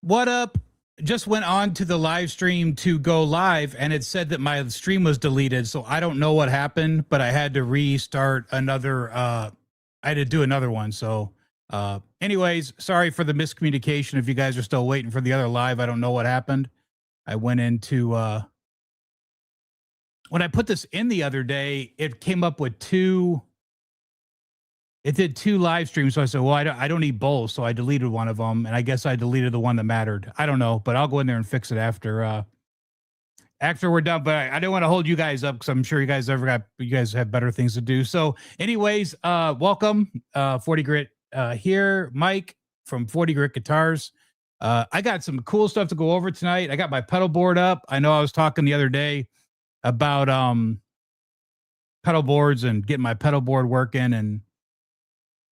What up? Just went on to the live stream to go live and it said that my stream was deleted. So I don't know what happened, but I had to restart another. I had to do another one. So, anyways, sorry for the miscommunication. If you guys are still waiting for the other live, I don't know what happened. I went into, when I put this in the other day, it came up with it did two live streams. So I said, well, I don't need both. So I deleted one of them. And I guess I deleted the one that mattered. I don't know, but I'll go in there and fix it after we're done. But I don't want to hold you guys up because I'm sure you guys have better things to do. So anyways, welcome, 40 Grit here, Mike from 40 Grit Guitars. I got some cool stuff to go over tonight. I got my pedal board up. I know I was talking the other day about pedal boards and getting my pedal board working, and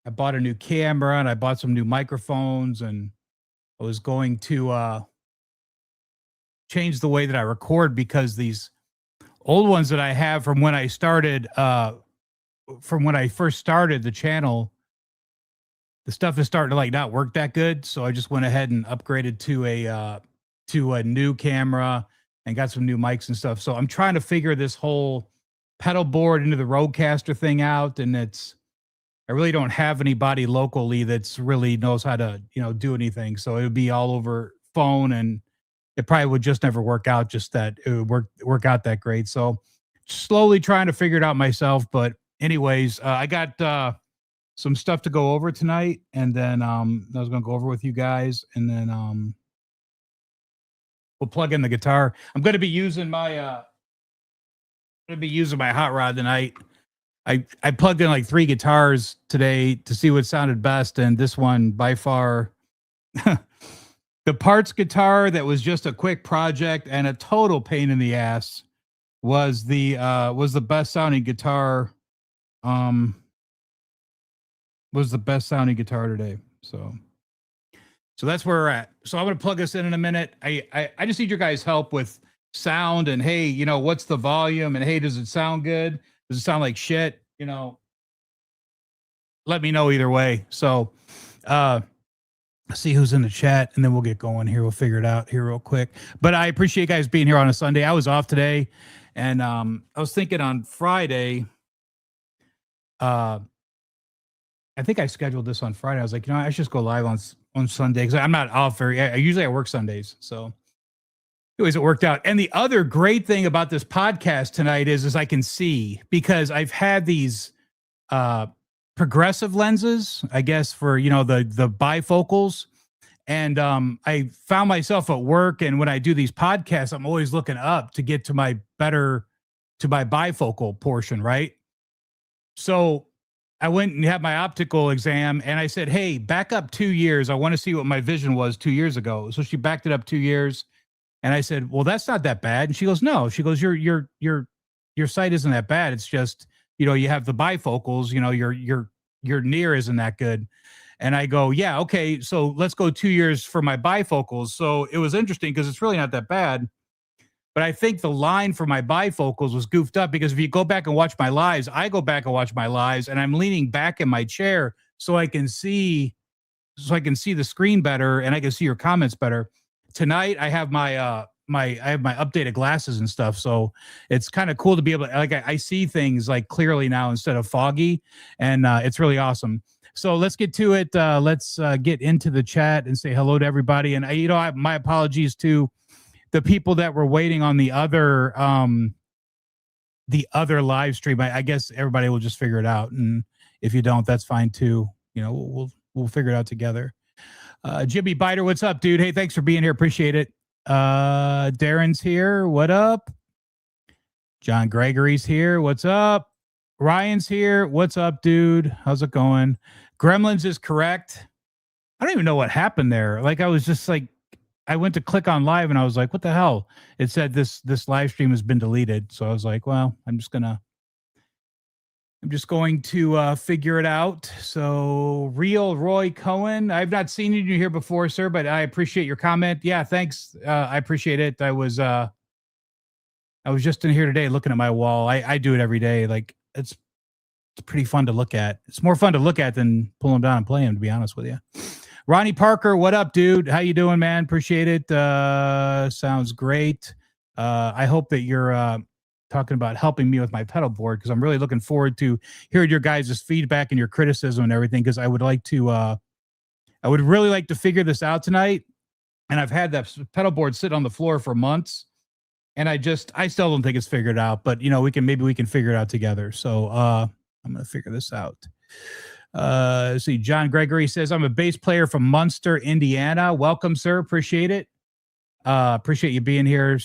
I bought a new camera and I bought some new microphones, and I was going to change the way that I record because these old ones that I have from when I started, from when I first started the channel, the stuff is starting to like not work that good. So I just went ahead and upgraded to a new camera and got some new mics and stuff. So I'm trying to figure this whole pedal board into the Rodecaster thing out, and I really don't have anybody locally that's really knows how to, do anything. So it would be all over phone, and it probably would just never work out. Just that it would work out that great. So slowly trying to figure it out myself. But anyways, I got some stuff to go over tonight, and then I was going to go over with you guys, and then we'll plug in the guitar. I'm going to be using my hot rod tonight. I plugged in like 3 guitars today to see what sounded best, and this one by far, the parts guitar that was just a quick project and a total pain in the ass, was the best sounding guitar. Was the best sounding guitar today. So that's where we're at. So I'm gonna plug this in a minute. I just need your guys' help with sound, and hey, what's the volume, and hey, does it sound good? Does it sound like shit? Let me know either way. So, see who's in the chat, and then we'll get going here. We'll figure it out here real quick. But I appreciate you guys being here on a Sunday. I was off today, and I was thinking on Friday. I think I scheduled this on Friday. I was like, I should just go live on Sunday because I'm not off usually I work Sundays. So. Anyways, it worked out. And the other great thing about this podcast tonight is I can see, because I've had these progressive lenses, I guess, for the bifocals. And I found myself at work, and when I do these podcasts, I'm always looking up to get to my bifocal portion, right? So I went and had my optical exam, and I said, hey, back up 2 years. I want to see what my vision was 2 years ago. So she backed it up 2 years. And I said, well, that's not that bad. And she goes, no. She goes, your sight isn't that bad. It's just, you have the bifocals, your near isn't that good. And I go, yeah, okay. So let's go 2 years for my bifocals. So it was interesting because it's really not that bad. But I think the line for my bifocals was goofed up, because if you go back and watch my lives, I go back and watch my lives, and I'm leaning back in my chair so I can see the screen better, and I can see your comments better. Tonight I have my updated glasses and stuff, so it's kind of cool to be able to, like, I see things like clearly now instead of foggy, and it's really awesome. So let's get to it. Let's get into the chat and say hello to everybody. And my apologies to the people that were waiting on the other live stream. I guess everybody will just figure it out, and if you don't, that's fine too. We'll figure it out together. Jimmy Biter, what's up, dude? Hey, thanks for being here. Appreciate it. Darren's here. What up? John Gregory's here. What's up? Ryan's here. What's up, dude? How's it going? Gremlins is correct. I don't even know what happened there. Like, I was just like, I went to click on live, and I was like, what the hell? It said this live stream has been deleted. So I was like, well, I'm just going to figure it out. So, Real Roy Cohen, I've not seen you here before, sir, but I appreciate your comment. Yeah, thanks. I appreciate it. I was just in here today looking at my wall. I do it every day. Like, it's pretty fun to look at. It's more fun to look at than pull them down and play them, to be honest with you. Ronnie Parker, what up, dude? How you doing, man? Appreciate it. Sounds great. I hope that you're talking about helping me with my pedal board, because I'm really looking forward to hearing your guys' feedback and your criticism and everything, because I would really like to figure this out tonight. And I've had that pedal board sit on the floor for months, and I still don't think it's figured out, but maybe we can figure it out together. So I'm going to figure this out. Let's see. John Gregory says, I'm a bass player from Munster, Indiana. Welcome, sir. Appreciate it. Appreciate you being here.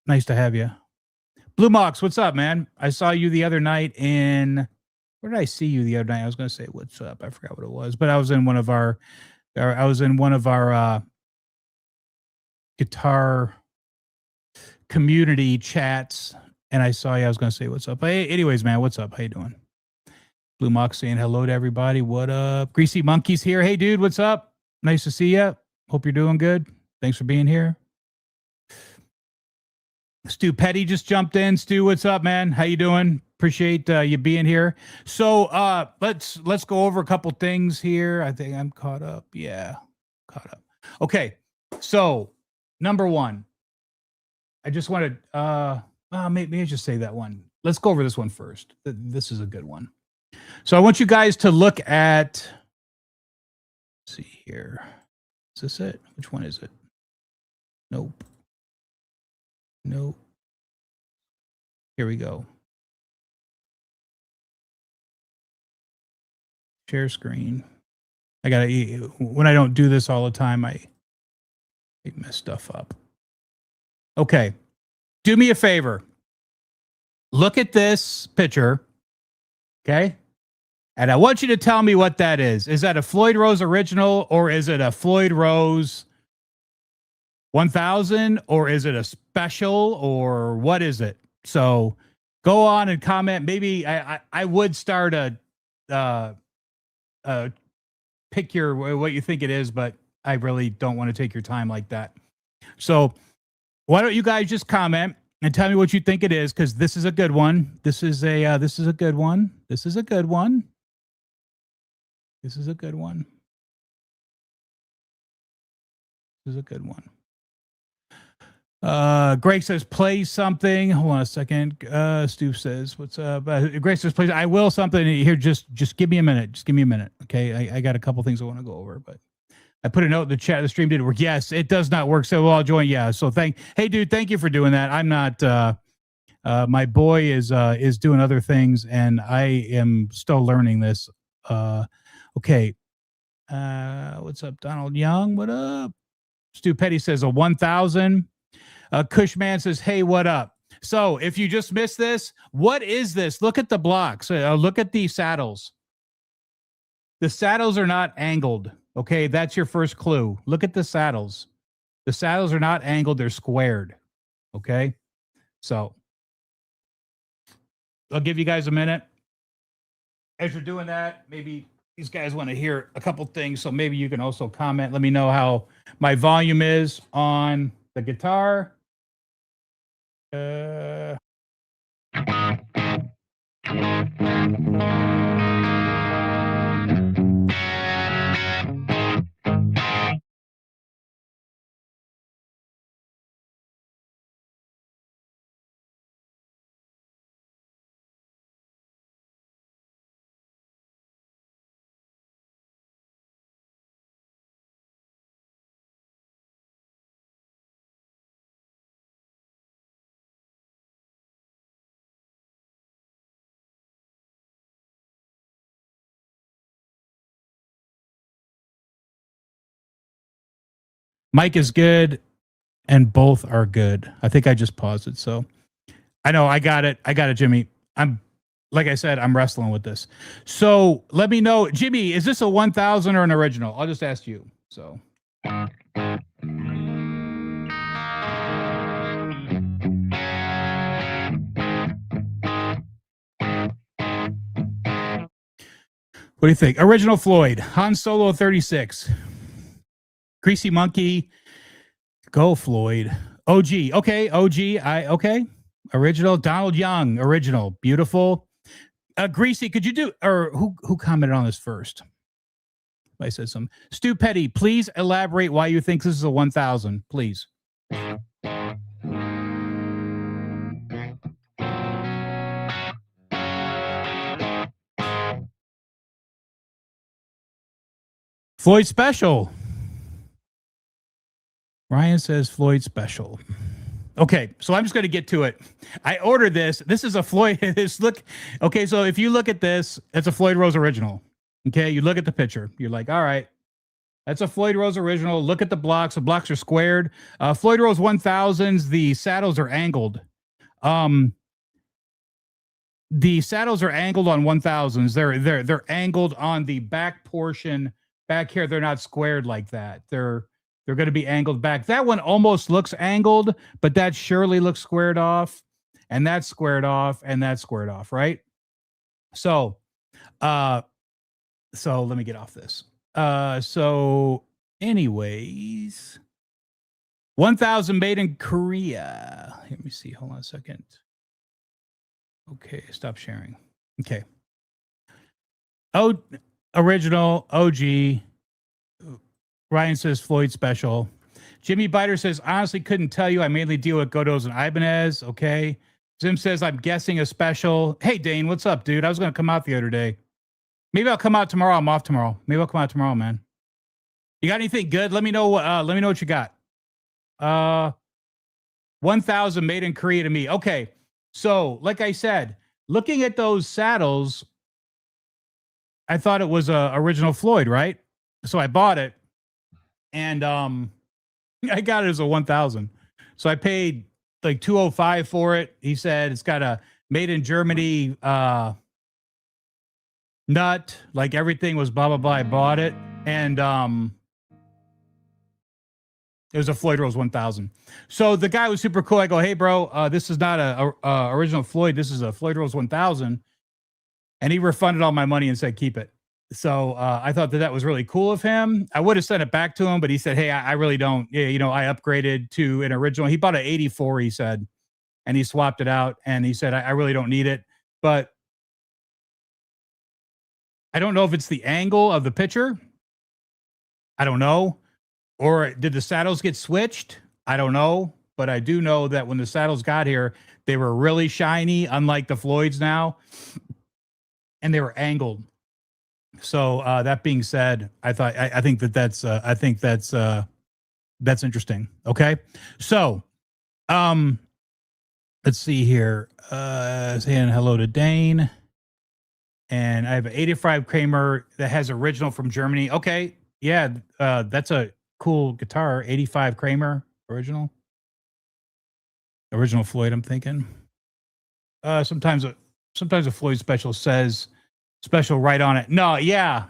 Nice to have you. Blue Mox, what's up, man? I saw you the other night where did I see you the other night? I was going to say, what's up? I forgot what it was, but I was in one of our guitar community chats, and I saw you. I was going to say, what's up? Hey, anyways, man, what's up? How you doing? Blue Mox saying hello to everybody. What up? Greasy Monkey's here. Hey, dude, what's up? Nice to see you. Hope you're doing good. Thanks for being here. Stu Petty just jumped in. Stu, what's up, man? How you doing? Appreciate you being here. So let's go over a couple things here. I think I'm caught up. Yeah, caught up. Okay, so number one, I just wanted maybe I just say that one. Let's go over this one first. This is a good one. So I want you guys to look at, let's see here. Is this it? Which one is it? Nope. Here we go. Share screen. When I don't do this all the time, I mess stuff up. Okay. Do me a favor. Look at this picture. Okay. And I want you to tell me what that is. Is that a Floyd Rose original, or is it a Floyd Rose 1000, or is it a special, or what is it? So go on and comment. Maybe I would start pick what you think it is, but I really don't want to take your time like that. So why don't you guys just comment and tell me what you think it is, because this is a good one. This is a good one. This is a good one. This is a good one. This is a good one. Greg says, play something. Hold on a second. Stu says, what's up? Greg says, play. I will something here. Just give me a minute. Just give me a minute. Okay. I got a couple things I want to go over, but I put a note in the chat. The stream didn't work. Yes, it does not work. So we'll all join. Yeah. So hey dude, thank you for doing that. I'm not, my boy is doing other things, and I am still learning this. Okay. What's up, Donald Young? What up? Stu Petty says a 1000. Cushman says, hey, what up? So if you just missed this, what is this? Look at the blocks. Look at the saddles. The saddles are not angled. Okay, that's your first clue. Look at the saddles. The saddles are not angled. They're squared. Okay, so I'll give you guys a minute. As you're doing that, maybe these guys want to hear a couple things, so maybe you can also comment. Let me know how my volume is on the guitar. Mic is good, and both are good. I think I just paused it. So I know I got it. I got it, Jimmy. Like I said, I'm wrestling with this. So let me know, Jimmy, is this a 1000 or an original? I'll just ask you. So. What do you think? Original Floyd, Han Solo 36. Greasy Monkey, go Floyd. OG, okay, OG, okay. Original, Donald Young, original, beautiful. Greasy, could you do, or who commented on this first? I said something. Stu Petty, please elaborate why you think this is a 1000, please. Floyd Special. Ryan says Floyd Special. Okay, so I'm just going to get to it. I ordered this. This is a Floyd. Look. Okay, so if you look at this, it's a Floyd Rose original. Okay, you look at the picture. You're like, all right, that's a Floyd Rose original. Look at the blocks. The blocks are squared. Floyd Rose 1000s. The saddles are angled. The saddles are angled on 1000s. They're angled on the back portion back here. They're not squared like that. They're going to be angled back. That one almost looks angled, but that surely looks squared off, and that's squared off, and that's squared off, right? So let me get off this. So anyways, 1000 made in Korea. Let me see. Hold on a second. Okay, stop sharing. Okay. Oh, original, OG. Ryan says Floyd Special. Jimmy Biter says, honestly, couldn't tell you. I mainly deal with Godos and Ibanez. Okay. Zim says, I'm guessing a special. Hey, Dane, what's up, dude? I was going to come out the other day. Maybe I'll come out tomorrow. I'm off tomorrow. Maybe I'll come out tomorrow, man. You got anything good? Let me know. Let me know what you got. 1000 made in Korea to me. Okay. So, like I said, looking at those saddles, I thought it was a original Floyd, right? So I bought it, and I got it as a 1000. So I paid like $205 for it. He said it's got a made in Germany nut, like everything was blah blah blah. I bought it, and it was a Floyd Rose 1000. So the guy was super cool. I go, hey, bro, this is not a original Floyd. This is a Floyd Rose 1000. And he refunded all my money and said, keep it. So I thought that was really cool of him. I would have sent it back to him, but he said, hey, I really don't. Yeah, I upgraded to an original. He bought an 84, he said, and he swapped it out. And he said, I really don't need it. But I don't know if it's the angle of the picture. I don't know. Or did the saddles get switched? I don't know. But I do know that when the saddles got here, they were really shiny, unlike the Floyds now. And they were angled. So that being said, I think that's interesting. Okay. So let's see here. Saying hello to Dane. And I have an 85 Kramer that has original from Germany. Okay. Yeah. That's a cool guitar. 85 Kramer original Floyd, I'm thinking. Sometimes a Floyd Special says special right on it. No, yeah.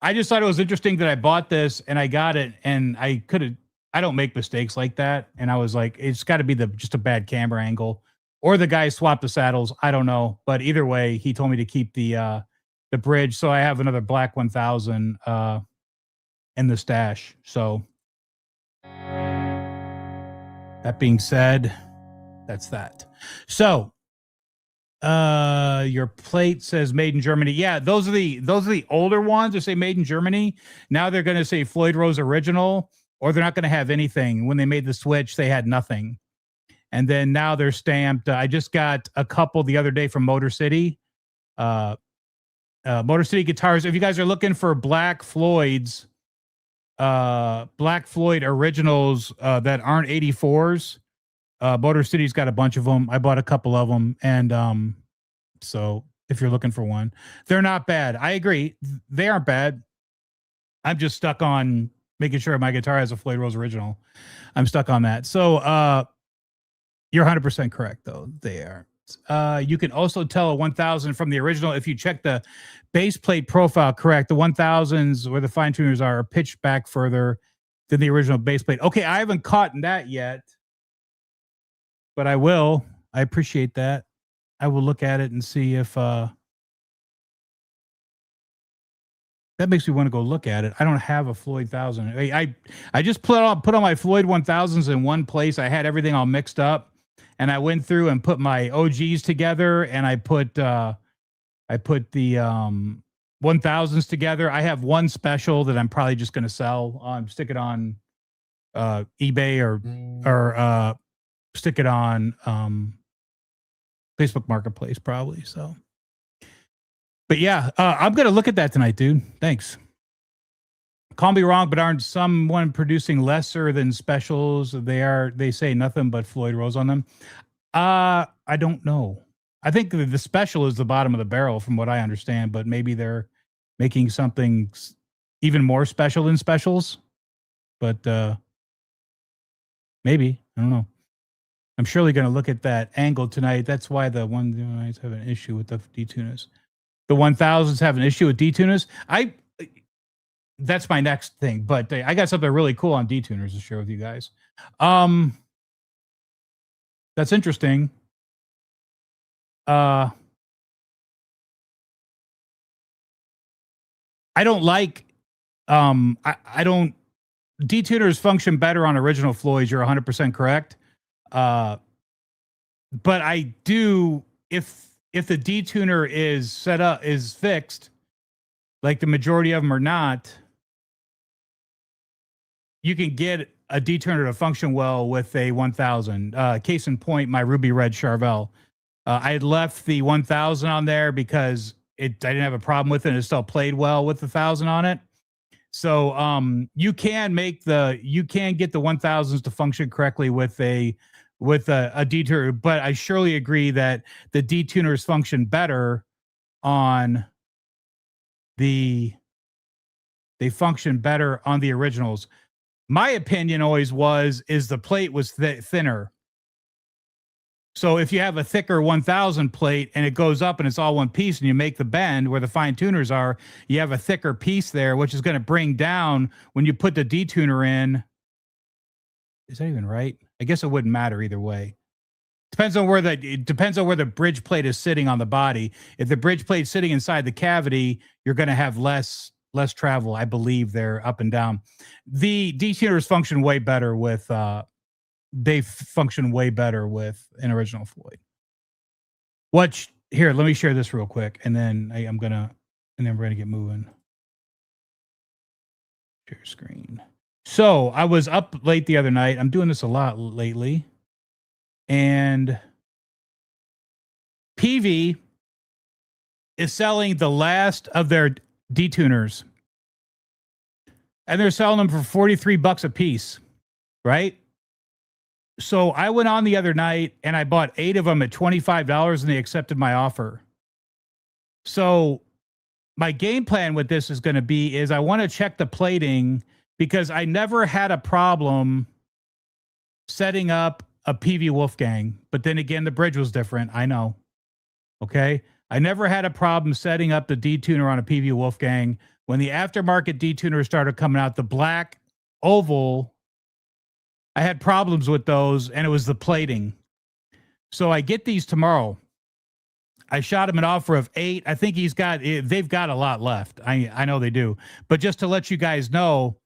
I just thought it was interesting that I bought this and I got it, and I don't make mistakes like that. And I was like, it's got to be just a bad camera angle, or the guy swapped the saddles. I don't know, but either way, he told me to keep the bridge. So I have another black 1000 in the stash. So that being said, that's that. So your plate says made in Germany. Yeah, those are the older ones that say made in Germany. Now they're going to say Floyd Rose original, or they're not going to have anything. When they made the switch, they had nothing. And then now they're stamped. I just got a couple the other day from Motor City. Motor City Guitars. If you guys are looking for Black Floyd originals that aren't 84s, Motor City's got a bunch of them. I bought a couple of them, and so if you're looking for one, they're not bad. I agree, they aren't bad. I'm just stuck on making sure my guitar has a Floyd Rose original. I'm stuck on that. So you're 100% correct, though. They are. You can also tell a 1000 from the original if you check the base plate profile. Correct, the 1000s where the fine tuners are pitched back further than the original base plate. Okay, I haven't caught in that yet, but I will. I appreciate that. I will look at it and see if that makes me want to go look at it. I don't have a Floyd 1000. I just put on my Floyd 1000s in one place. I had everything all mixed up, and I went through and put my OGs together, and I put the 1000s together. I have one special that I'm probably just going to sell. Stick it on eBay or stick it on Facebook Marketplace probably. So, but yeah, I'm going to look at that tonight, dude. Thanks. Call me wrong, but aren't someone producing lesser than specials? They say nothing but Floyd Rose on them. I don't know. I think the special is the bottom of the barrel from what I understand, but maybe they're making something even more special than specials. But maybe, I don't know. I'm surely going to look at that angle tonight. That's why the ones have an issue with the detuners. The 1000s have an issue with detuners. That's my next thing, but I got something really cool on detuners to share with you guys. That's interesting. I don't like I don't detuners function better on original Floyds. You're 100% correct. But I do if the detuner is set up is fixed, like the majority of them are not, you can get a detuner to function well with a 1000. Case in point, my Ruby Red Charvel. I had left the 1000 on there because I didn't have a problem with it. And it still played well with the 1000 on it. So you can get the 1000s to function correctly with a detuner, but I surely agree that the detuners function better on they function better on the originals. My opinion always is the plate was thinner. So if you have a thicker 1000 plate and it goes up and it's all one piece and you make the bend where the fine tuners are, you have a thicker piece there, which is going to bring down when you put the detuner in. Is that even right? I guess it wouldn't matter either way. Depends on where the bridge plate is sitting on the body. If the bridge plate's sitting inside the cavity, you're going to have less travel. I believe they're up and down. The detuners function way better with they function way better with an original Floyd. Here, let me share this real quick, and then we're gonna get moving. Share screen. So I was up late the other night. I'm doing this a lot lately, and PV is selling the last of their detuners, and they're selling them for $43 a piece, right? So I went on the other night and I bought 8 of them at $25 and they accepted my offer. So my game plan with this is going to be I want to check the plating because I never had a problem setting up a PV Wolfgang. But then again, the bridge was different. I know. Okay. I never had a problem setting up the detuner on a PV Wolfgang. When the aftermarket detuner started coming out, the black oval, I had problems with those, and it was the plating. So I get these tomorrow. I shot him an offer of 8. I think they've got a lot left. I know they do. But just to let you guys know,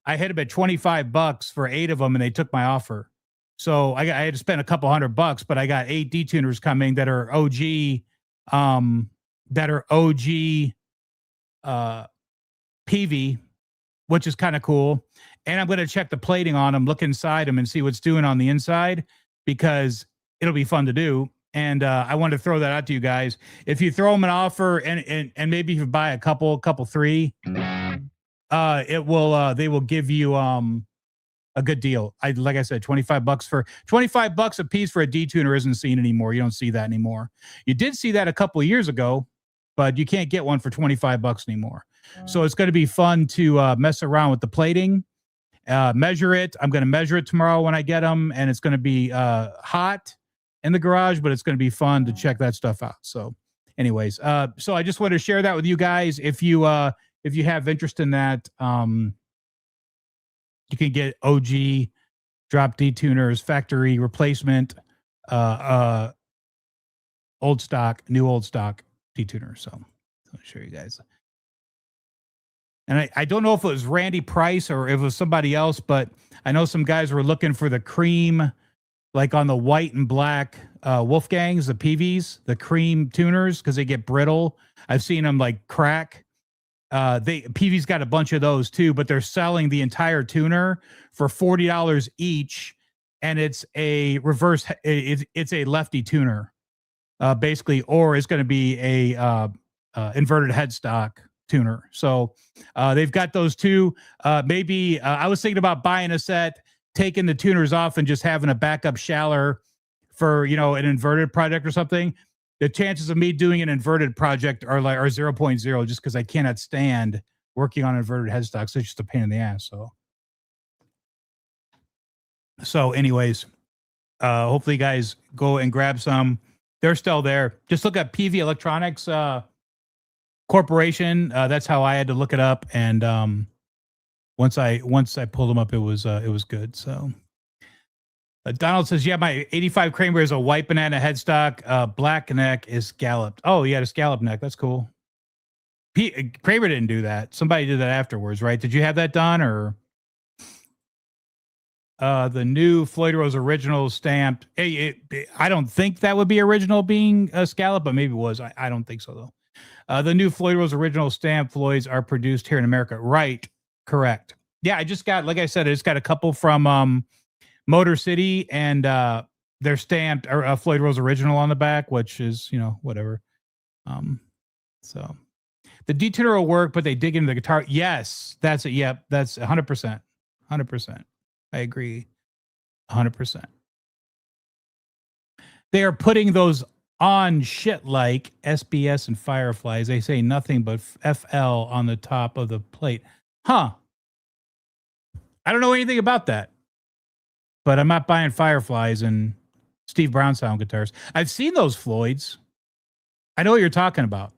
I hit him at $25 for 8 of them, and they took my offer. So I had to spend a couple $100, but I got 8 detuners coming that are OG, PV, which is kind of cool. And I'm going to check the plating on them, look inside them, and see what's doing on the inside because it'll be fun to do. And I wanted to throw that out to you guys. If you throw them an offer and maybe if you buy a couple 3, they will give you a good deal. Like I said, $25 a piece for a detuner isn't seen anymore. You don't see that anymore. You did see that a couple of years ago, but you can't get one for $25 anymore. So it's going to be fun to mess around with the plating. Measure it. I'm going to measure it tomorrow when I get them, and it's going to be hot in the garage, but it's going to be fun to check that stuff out. So anyways, so I just wanted to share that with you guys. If you have interest in that, you can get OG drop detuners, factory replacement, old stock, new old stock detuner. So I'll show you guys. And I don't know if it was Randy Price or if it was somebody else, but I know some guys were looking for the cream, like on the white and black Wolfgangs, the PVs, the cream tuners, because they get brittle. I've seen them like crack. PV's got a bunch of those too, but they're selling the entire tuner for $40 each, and it's a reverse. It's a lefty tuner, basically, or it's going to be a inverted headstock tuner. So they've got those two. Maybe I was thinking about buying a set, taking the tuners off, and just having a backup shaller for an inverted project or something. The chances of me doing an inverted project are 0.0, just because I cannot stand working on inverted headstocks. It's just a pain in the ass. So anyways, hopefully you guys go and grab some. They're still there. Just look at PV Electronics Corporation. That's how I had to look it up. And once I pulled them up, it was good. So Donald says, yeah, my 85 Kramer is a white banana headstock. Black neck is scalloped. Oh, yeah, the scallop neck. That's cool. Kramer didn't do that. Somebody did that afterwards, right? Did you have that done, or the new Floyd Rose original stamped? I don't think that would be original being a scallop, but maybe it was. I don't think so, though. The new Floyd Rose original stamp Floyds are produced here in America. Right. Correct. Yeah, I just got, like I said, I just got a couple from Motor City, and they're stamped Floyd Rose original on the back, which is, whatever. So the detuner will work, but they dig into the guitar. Yes, that's it. Yep, that's 100%. 100%. I agree. 100%. They are putting those on shit like SBS and Fireflies. They say nothing but FL on the top of the plate. Huh. I don't know anything about that. But I'm not buying Fireflies and Steve Brown sound guitars. I've seen those Floyds. I know what you're talking about.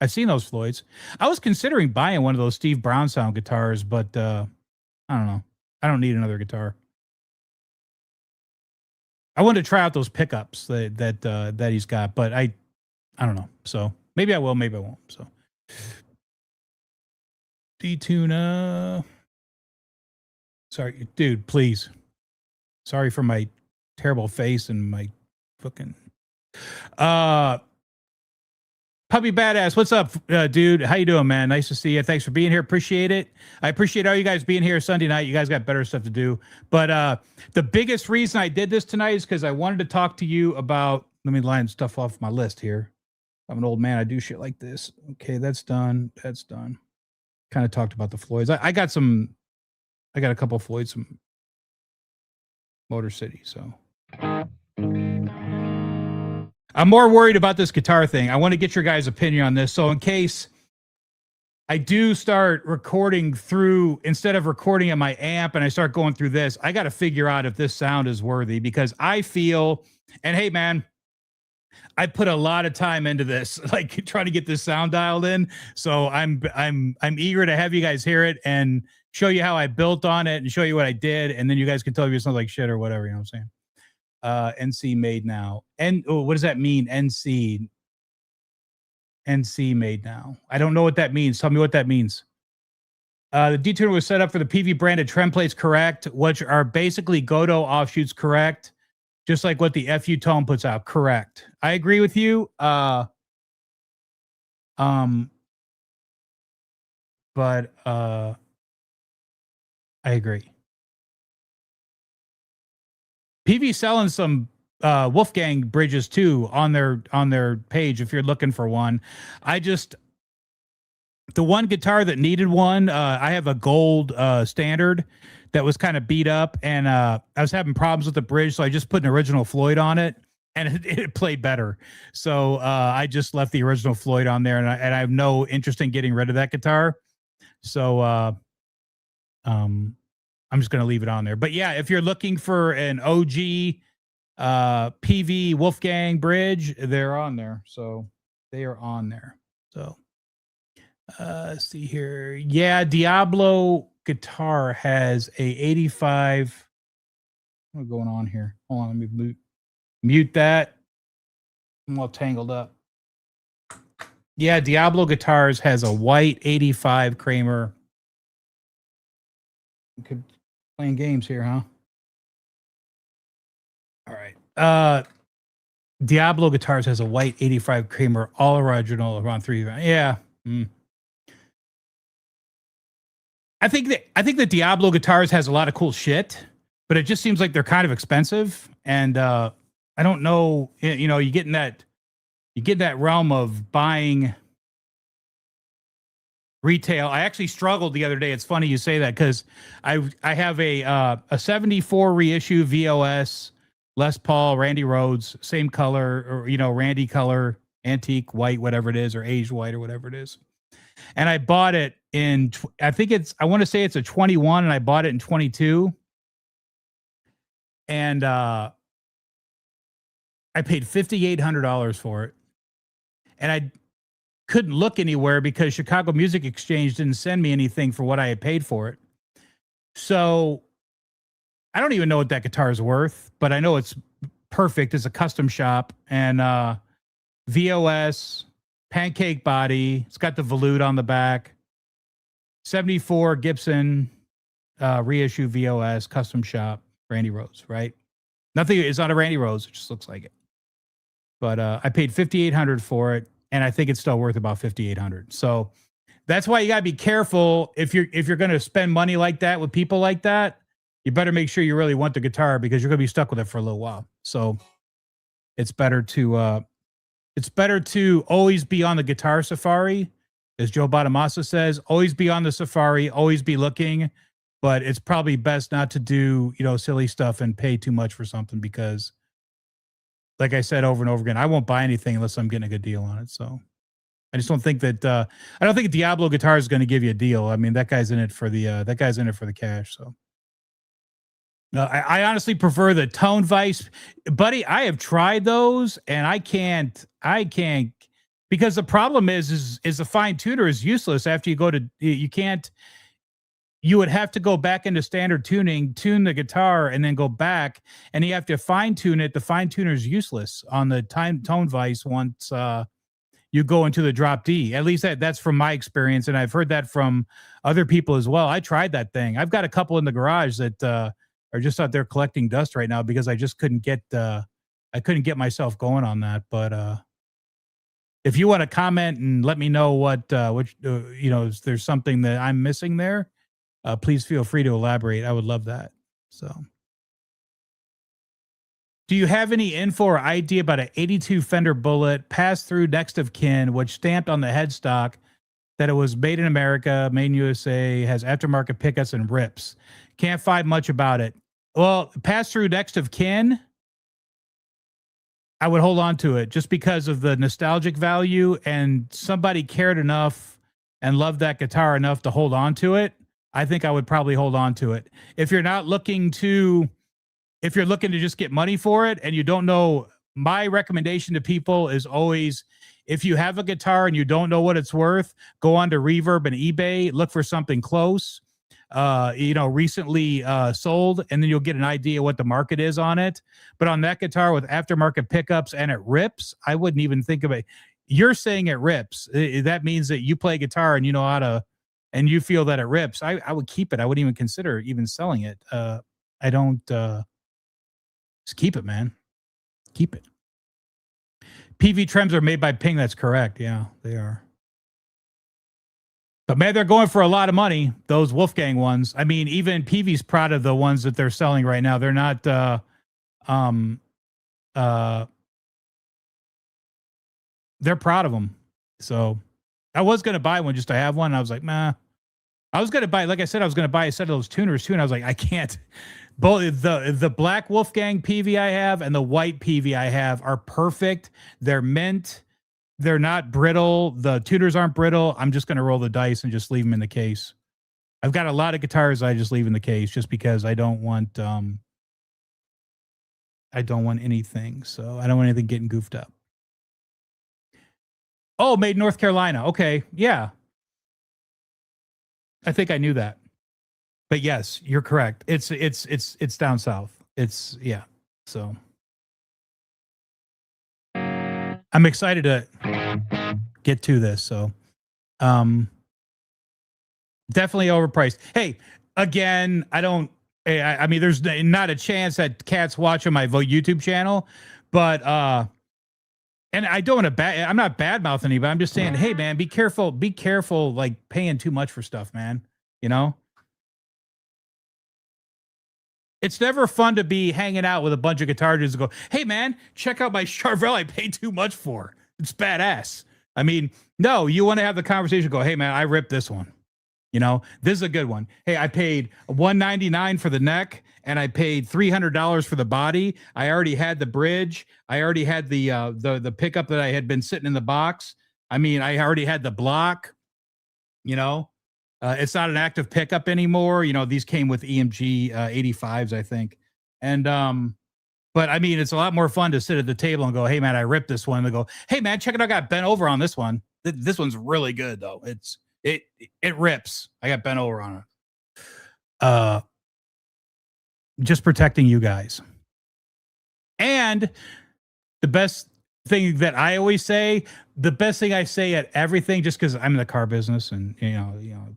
I've seen those Floyds. I was considering buying one of those Steve Brown sound guitars, but I don't know. I don't need another guitar. I wanted to try out those pickups that he's got, but I don't know. So maybe I will, maybe I won't. So detuna. Sorry, dude, please. Sorry for my terrible face and my fucking Puppy Badass. What's up, dude? How you doing, man? Nice to see you. Thanks for being here. Appreciate it. I appreciate all you guys being here Sunday night. You guys got better stuff to do. But the biggest reason I did this tonight is because I wanted to talk to you about, let me line stuff off my list here. I'm an old man. I do shit like this. Okay, that's done. That's done. Kind of talked about the Floyds. I got a couple of Floyds from Motor City, so I'm more worried about this guitar thing. I want to get your guys' opinion on this. So in case I do start recording through, instead of recording at my amp and I start going through this, I got to figure out if this sound is worthy, because I feel, and hey, man, I put a lot of time into this, like trying to get this sound dialed in. So I'm eager to have you guys hear it and show you how I built on it and show you what I did. And then you guys can tell if it sounds like shit or whatever, you know what I'm saying? NC made now. And what does that mean? NC made now. I don't know what that means. Tell me what that means. The detuner was set up for the PV branded trem plates, correct, which are basically Godot offshoots, correct? Just like what the FU Tone puts out, correct. I agree with you. But I agree. PV selling some Wolfgang bridges too on their page if you're looking for one. The one guitar that needed one, I have a gold standard that was kind of beat up, and I was having problems with the bridge, so I just put an original Floyd on it, and it played better. So I just left the original Floyd on there, and I have no interest in getting rid of that guitar. So I'm just going to leave it on there. But yeah, if you're looking for an OG PV Wolfgang bridge, they're on there. So they are on there. So let's see here. Yeah, Diablo guitar has a 85. What's going on here? Hold on, let me mute that. I'm all tangled up. Yeah, Diablo Guitars has a white 85 Kramer. Could playing games here, huh? All right. Diablo Guitars has a white 85 Kramer, all original, around 3. Yeah. I think the Diablo guitars has a lot of cool shit, but it just seems like they're kind of expensive, and I don't know. You know, you get in that realm of buying retail. I actually struggled the other day. It's funny you say that because I have a 74 reissue VOS Les Paul Randy Rhoads, same color, or you know, Randy color, antique white, whatever it is, or aged white, or whatever it is. And I bought it in, I want to say it's a 21, and I bought it in 22. And I paid $5,800 for it. And I couldn't look anywhere because Chicago Music Exchange didn't send me anything for what I had paid for it. So I don't even know what that guitar is worth, but I know it's perfect. It's a custom shop, and VOS, pancake body. It's got the volute on the back. 74 Gibson reissue VOS, custom shop, Randy Rhoads, right? Nothing is on a Randy Rhoads. It just looks like it. But I paid $5,800 for it, and I think it's still worth about $5,800. So that's why you gotta be careful if you're gonna spend money like that with people like that. You better make sure you really want the guitar, because you're gonna be stuck with it for a little while. So it's better to always be on the guitar safari, as Joe Bonamassa says. Always be on the safari, always be looking. But it's probably best not to do, you know, silly stuff and pay too much for something, because, like I said over and over again, I won't buy anything unless I'm getting a good deal on it. So I just don't think that I don't think Diablo Guitar is going to give you a deal. I mean, that guy's in it for the cash. So I honestly prefer the Tone Vice, buddy. I have tried those, and I can't, because the problem is the fine tuner is useless after you go to, you can't. You would have to go back into standard tuning, tune the guitar, and then go back, and you have to fine tune it. The fine tuner is useless on the Tone Vice once you go into the drop D. At least that's from my experience, and I've heard that from other people as well. I tried that thing. I've got a couple in the garage that are just out there collecting dust right now because I just couldn't get myself going on that. But if you want to comment and let me know what you know, if there's something that I'm missing there, please feel free to elaborate. I would love that. So, do you have any info or idea about an 82 Fender Bullet pass-through next of kin, which stamped on the headstock that it was made in America, made in USA, has aftermarket pickups and rips? Can't find much about it. Well, pass-through next of kin, I would hold on to it just because of the nostalgic value, and somebody cared enough and loved that guitar enough to hold on to it. I think I would probably hold on to it. If you're looking to just get money for it and you don't know, my recommendation to people is always, if you have a guitar and you don't know what it's worth, go on to Reverb and eBay, look for something close, you know, recently sold, and then you'll get an idea what the market is on it. But on that guitar with aftermarket pickups and it rips, I wouldn't even think of it. You're saying it rips. That means that you play guitar and you know how to, and you feel that it rips. I would keep it. I wouldn't even consider even selling it. I don't, just keep it, man. Keep it. PV trims are made by Ping. That's correct. Yeah, they are. But man, they're going for a lot of money, those Wolfgang ones. I mean, even PV's proud of the ones that they're selling right now. They're not, they're proud of them. So I was going to buy one just to have one. And I was like, nah. I was going to buy, like I said, I was going to buy a set of those tuners too. And I was like, I can't. Both the black Wolfgang PV I have and the white PV I have are perfect. They're mint. They're not brittle. The tuners aren't brittle. I'm just going to roll the dice and just leave them in the case. I've got a lot of guitars I just leave in the case just because I don't want anything. So I don't want anything getting goofed up. Oh, made in North Carolina. Okay. Yeah. I think I knew that. But yes, you're correct. It's down south. It's, yeah. So I'm excited to get to this. So definitely overpriced. Hey, again, I mean, there's not a chance that Cat's watching my YouTube channel, but and I don't want to I'm not bad mouthing anybody. I'm just saying, hey man, be careful, like paying too much for stuff, man. You know, It's never fun to be hanging out with a bunch of guitar dudes and go, "Hey man, check out my Charvel I paid too much for. It's badass." I mean, no, you want to have the conversation. Go, "Hey man, I ripped this one. You know, this is a good one. Hey, I paid $199 for the neck, and I paid $300 for the body. I already had the bridge. I already had the pickup that I had been sitting in the box. I mean, I already had the block. You know, it's not an active pickup anymore. You know, these came with EMG 85s, I think. And but I mean, it's a lot more fun to sit at the table and go, "Hey man, I ripped this one." And they go, "Hey man, check it out. I got bent over on this one. This one's really good though. It it rips. I got bent over on it." Uh, just protecting you guys. And the best thing that I always say, the best thing I say at everything, just because I'm in the car business and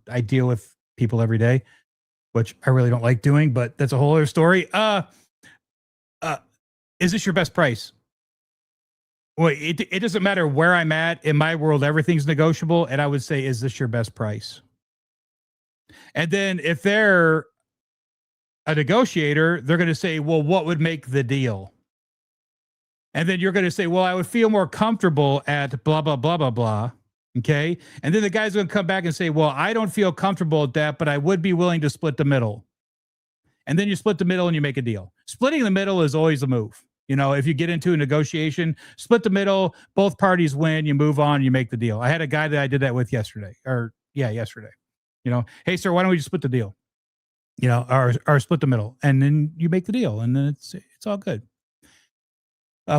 I deal with people every day, which I really don't like doing, but that's a whole other story. Is this your best price? Well, it doesn't matter where I'm at in my world, everything's negotiable, and I would say, is this your best price? And then if they're a negotiator, they're going to say, well, what would make the deal? And then you're going to say, well, I would feel more comfortable at blah, blah, blah, blah, blah. Okay. And then the guy's going to come back and say, well, I don't feel comfortable at that, but I would be willing to split the middle. And then you split the middle and you make a deal. Splitting the middle is always a move. You know, if you get into a negotiation, split the middle, both parties win, you move on, you make the deal. I had a guy that I did that with yesterday. You know, hey, sir, why don't we just split the deal? You know, or split the middle, and then you make the deal, and then it's all good.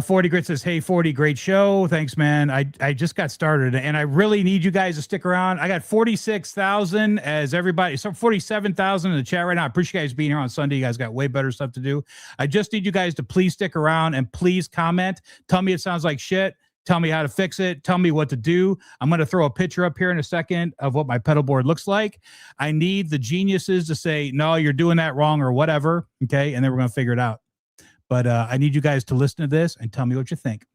40 Grit says, "Hey, 40, great show. Thanks, man. I just got started, and I really need you guys to stick around. I got 46,000 as everybody, so 47,000 in the chat right now. I appreciate you guys being here on Sunday. You guys got way better stuff to do. I just need you guys to please stick around and please comment. Tell me it sounds like shit. Tell me how to fix it. Tell me what to do. I'm going to throw a picture up here in a second of what my pedal board looks like. I need the geniuses to say, no, you're doing that wrong or whatever. Okay. And then we're going to figure it out. But I need you guys to listen to this and tell me what you think.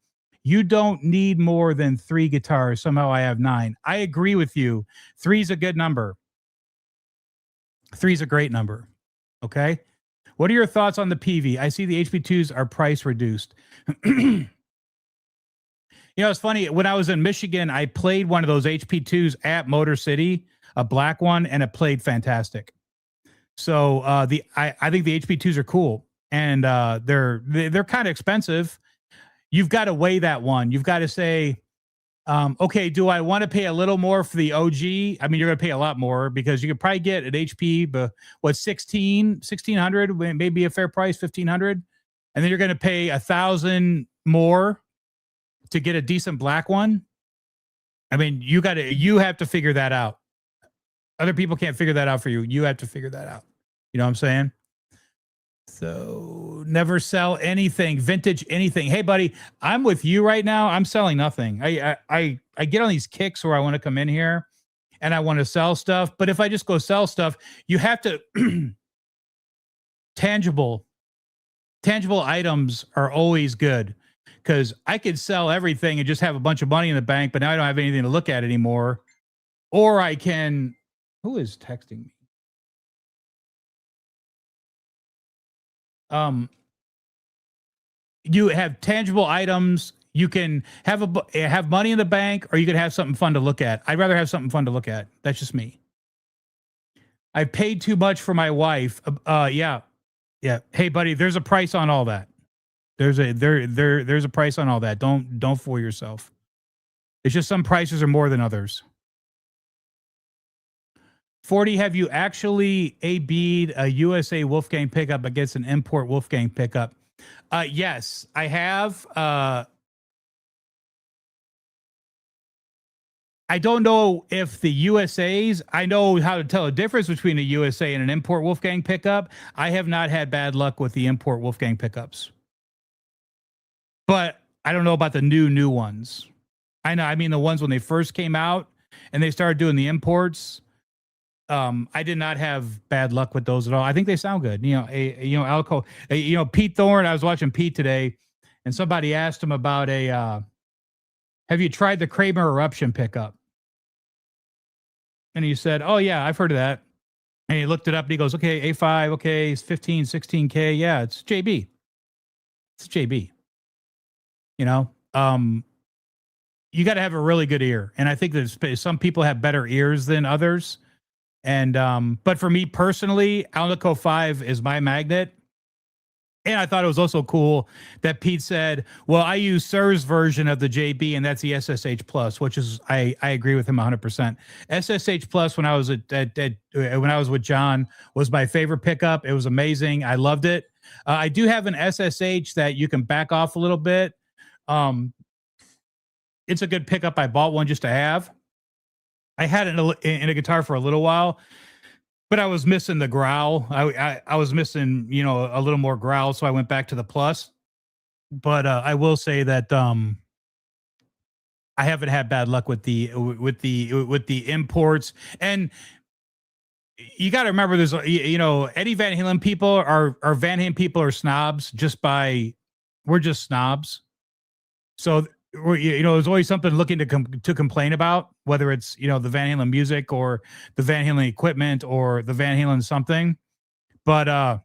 You don't need more than 3 guitars. Somehow I have 9. I agree with you. 3 is a good number. 3 is a great number. Okay. What are your thoughts on the PV? I see the HP2s are price reduced. You know, it's funny. When I was in Michigan, I played one of those HP2s at Motor City, a black one, and it played fantastic. So I think the HP2s are cool, and they're kind of expensive. You've got to weigh that one. You've got to say, okay, do I want to pay a little more for the OG? I mean, you're going to pay a lot more because you could probably get an HP, but what, 1,600, maybe a fair price, 1,500, and then you're going to pay 1,000 more to get a decent black one. I mean, you have to figure that out. Other people can't figure that out for you. You have to figure that out. You know what I'm saying? So never sell anything, vintage anything. Hey buddy, I'm with you right now. I'm selling nothing. I get on these kicks where I want to come in here and I want to sell stuff. But if I just go sell stuff, you have to tangible items are always good. Because I could sell everything and just have a bunch of money in the bank, but now I don't have anything to look at anymore. Or I can, who is texting me? You have tangible items. You can have money in the bank, or you could have something fun to look at. I'd rather have something fun to look at. That's just me. I paid too much for my wife. Yeah. Hey buddy, there's a price on all that. There's a price on all that. Don't fool yourself. It's just some prices are more than others. 40, have you actually AB'd a USA Wolfgang pickup against an import Wolfgang pickup? Yes, I have. I don't know if the USA's, I know how to tell a difference between a USA and an import Wolfgang pickup. I have not had bad luck with the import Wolfgang pickups. But I don't know about the new ones. I mean the ones when they first came out and they started doing the imports. I did not have bad luck with those at all. I think they sound good. Alco. Pete Thorne. I was watching Pete today, and somebody asked him about have you tried the Kramer Eruption pickup? And he said, "Oh yeah, I've heard of that." And he looked it up and he goes, okay, A5, okay, it's 15, 16K. Yeah, it's JB. It's JB. You know, you got to have a really good ear. And I think that some people have better ears than others. And, but for me personally, Alnico 5 is my magnet. And I thought it was also cool that Pete said, well, I use Sir's version of the JB, and that's the SSH Plus, which is, I agree with him 100%. SSH Plus, when I was when I was with John, was my favorite pickup. It was amazing. I loved it. I do have an SSH that you can back off a little bit. It's a good pickup. I bought one just to have. I had it in a guitar for a little while, but I was missing the growl. I was missing, you know, a little more growl, so I went back to the Plus. But I will say that I haven't had bad luck with the imports. And you got to remember, there's, you know, Eddie Van Halen people are Van Halen people are snobs we're just snobs. So you know, there's always something looking to complain about, whether it's, you know, the Van Halen music or the Van Halen equipment or the Van Halen something. But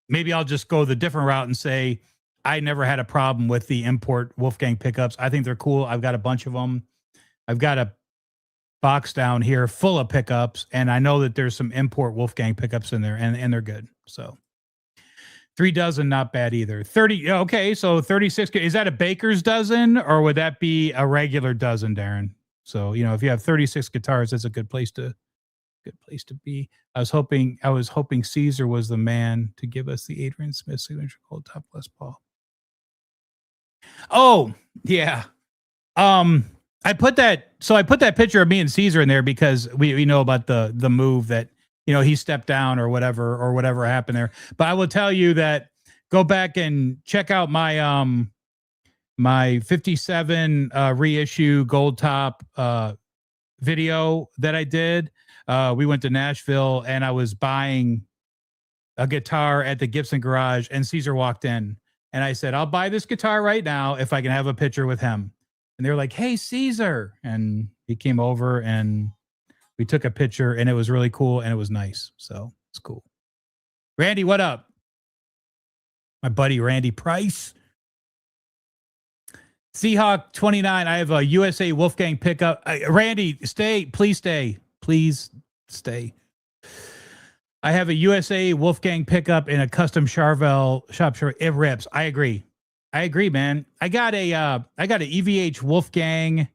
maybe I'll just go the different route and say I never had a problem with the import Wolfgang pickups. I think they're cool. I've got a bunch of them. I've got a box down here full of pickups, and I know that there's some import Wolfgang pickups in there, and they're good. So 3 dozen, not bad either. 30. Okay, so 36. Is that a baker's dozen, or would that be a regular dozen, Darren? So, you know, if you have 36 guitars, that's a good place to be. I was hoping Caesar was the man to give us the Adrian Smith signature gold top Les Paul. Oh, yeah. I put that picture of me and Caesar in there because we know about the move that, you know, he stepped down or whatever happened there. But I will tell you that go back and check out my my 57 reissue gold top video that I did. We went to Nashville and I was buying a guitar at the Gibson Garage, and Caesar walked in and I said, I'll buy this guitar right now if I can have a picture with him. And they were like, hey, Caesar. And he came over and we took a picture, and it was really cool, and it was nice. So it's cool. Randy, what up? My buddy Randy Price. Seahawk 29. I have a USA Wolfgang pickup. Randy, please stay. I have a USA Wolfgang pickup in a custom Charvel shop. It rips. I agree, man. I got a EVH Wolfgang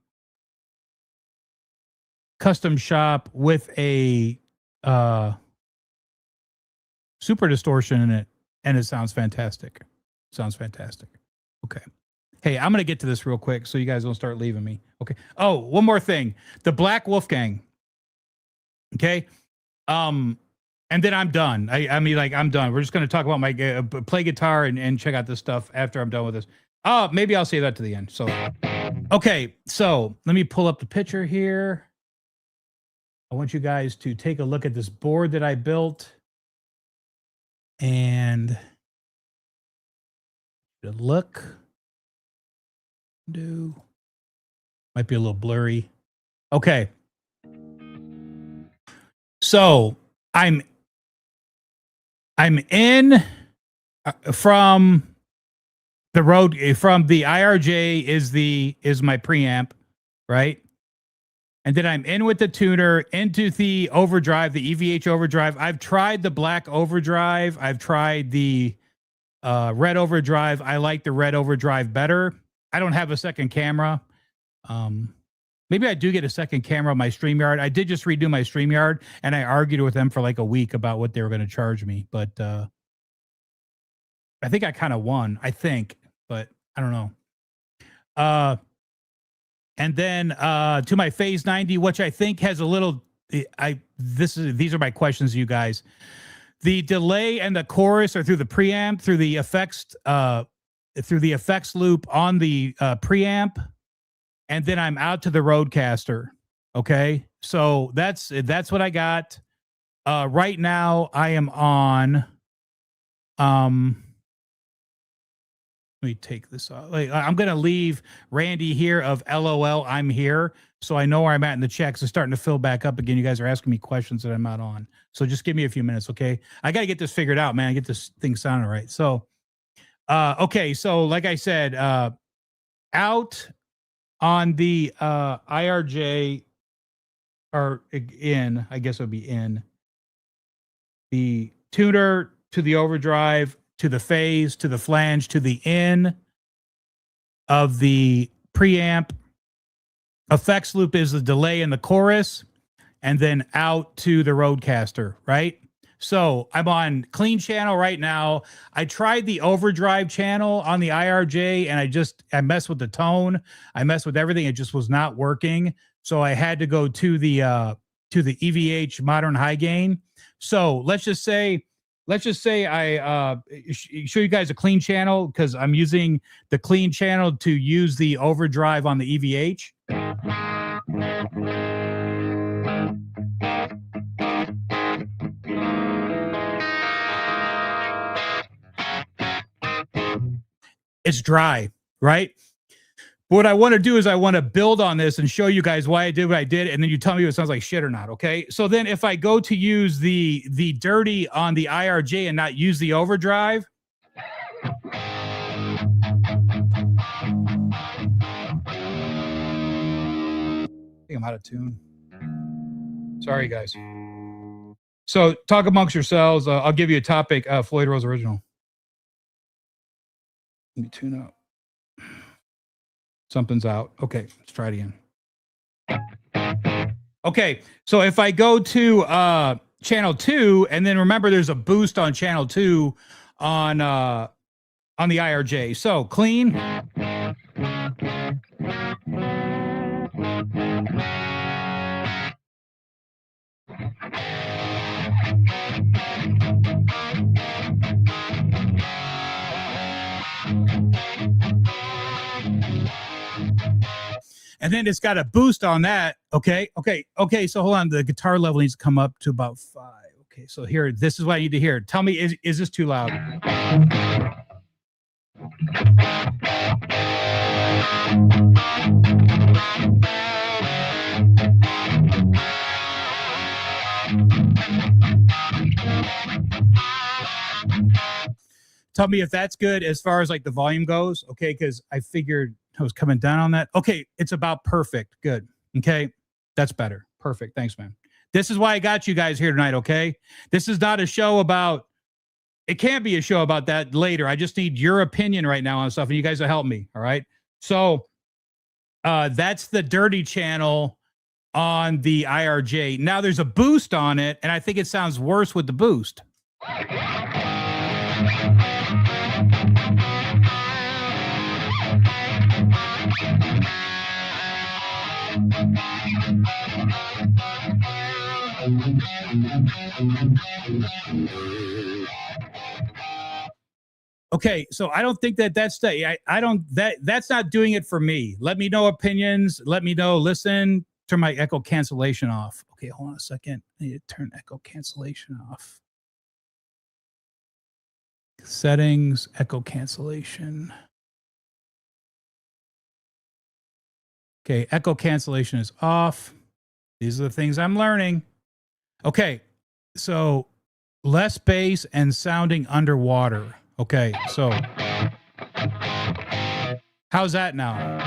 custom shop with a super distortion in it, and it sounds fantastic. Okay. Hey, I'm going to get to this real quick so you guys don't start leaving me. Okay. Oh, one more thing. The Black Wolfgang. Okay. And then I'm done. I mean, like, I'm done. We're just going to talk about my play guitar and check out this stuff after I'm done with this. Oh, maybe I'll save that to the end. So, okay. So let me pull up the picture here. I want you guys to take a look at this board that I built. And look. Might be a little blurry. Okay. So I'm in from the road, from the IRJ is my preamp, right? And then I'm in with the tuner into the overdrive, the EVH overdrive. I've tried the black overdrive. I've tried the red overdrive. I like the red overdrive better. I don't have a second camera. Maybe I do get a second camera on my StreamYard. I did just redo my StreamYard, and I argued with them for like a week about what they were going to charge me. But I think I kind of won, but I don't know. And then to my Phase 90, which I think has a little, these are my questions to you guys. The delay and the chorus are through the preamp, through the effects loop on the preamp, and then I'm out to the Rodecaster. Okay, so that's what I got. Right now I am on Let me take this off. Like, I'm going to leave Randy here of LOL. I'm here. So I know where I'm at in the chat. It's starting to fill back up again. You guys are asking me questions that I'm not on. So just give me a few minutes, okay? I got to get this figured out, man. Get this thing sounding right. So, okay. So like I said, out on the IRJ, or in, I guess it would be in, the tuner to the overdrive, to the phase, to the flange, to the in of the preamp. Effects loop is the delay in the chorus, and then out to the Rodecaster, right? So I'm on clean channel right now. I tried the overdrive channel on the IRJ, and I messed with the tone. I messed with everything. It just was not working. So I had to go to the EVH modern high gain. So let's just say I show you guys a clean channel, because I'm using the clean channel to use the overdrive on the EVH. It's dry, right? What I want to do is I want to build on this and show you guys why I did what I did, and then you tell me if it sounds like shit or not, okay? So then if I go to use the dirty on the IRJ and not use the overdrive, I think I'm out of tune. Sorry, guys. So talk amongst yourselves. I'll give you a topic, Floyd Rose original. Let me tune up. Something's out. Okay, let's try it again. Okay, so if I go to channel 2, and then remember there's a boost on channel 2 on the IRJ. So clean. And then it's got a boost on that. Okay. So hold on. The guitar level needs to come up to about 5. Okay. So here, this is what I need to hear. Tell me, is this too loud? Tell me if that's good as far as like the volume goes. Okay. Because I figured I was coming down on that. Okay. It's about perfect. Good. Okay. That's better. Perfect. Thanks, man. This is why I got you guys here tonight. Okay. This is not a show about, it can't be a show about that later. I just need your opinion right now on stuff, and you guys will help me. All right. So that's the dirty channel on the IRJ. Now there's a boost on it, and I think it sounds worse with the boost. Okay, so I don't think that's that's not doing it for me. Let me know opinions. Let me know. Listen, turn my echo cancellation off. Okay, hold on a second. I need to turn echo cancellation off. Settings, echo cancellation. Okay, echo cancellation is off. These are the things I'm learning. Okay, so less bass and sounding underwater. Okay, so how's that now?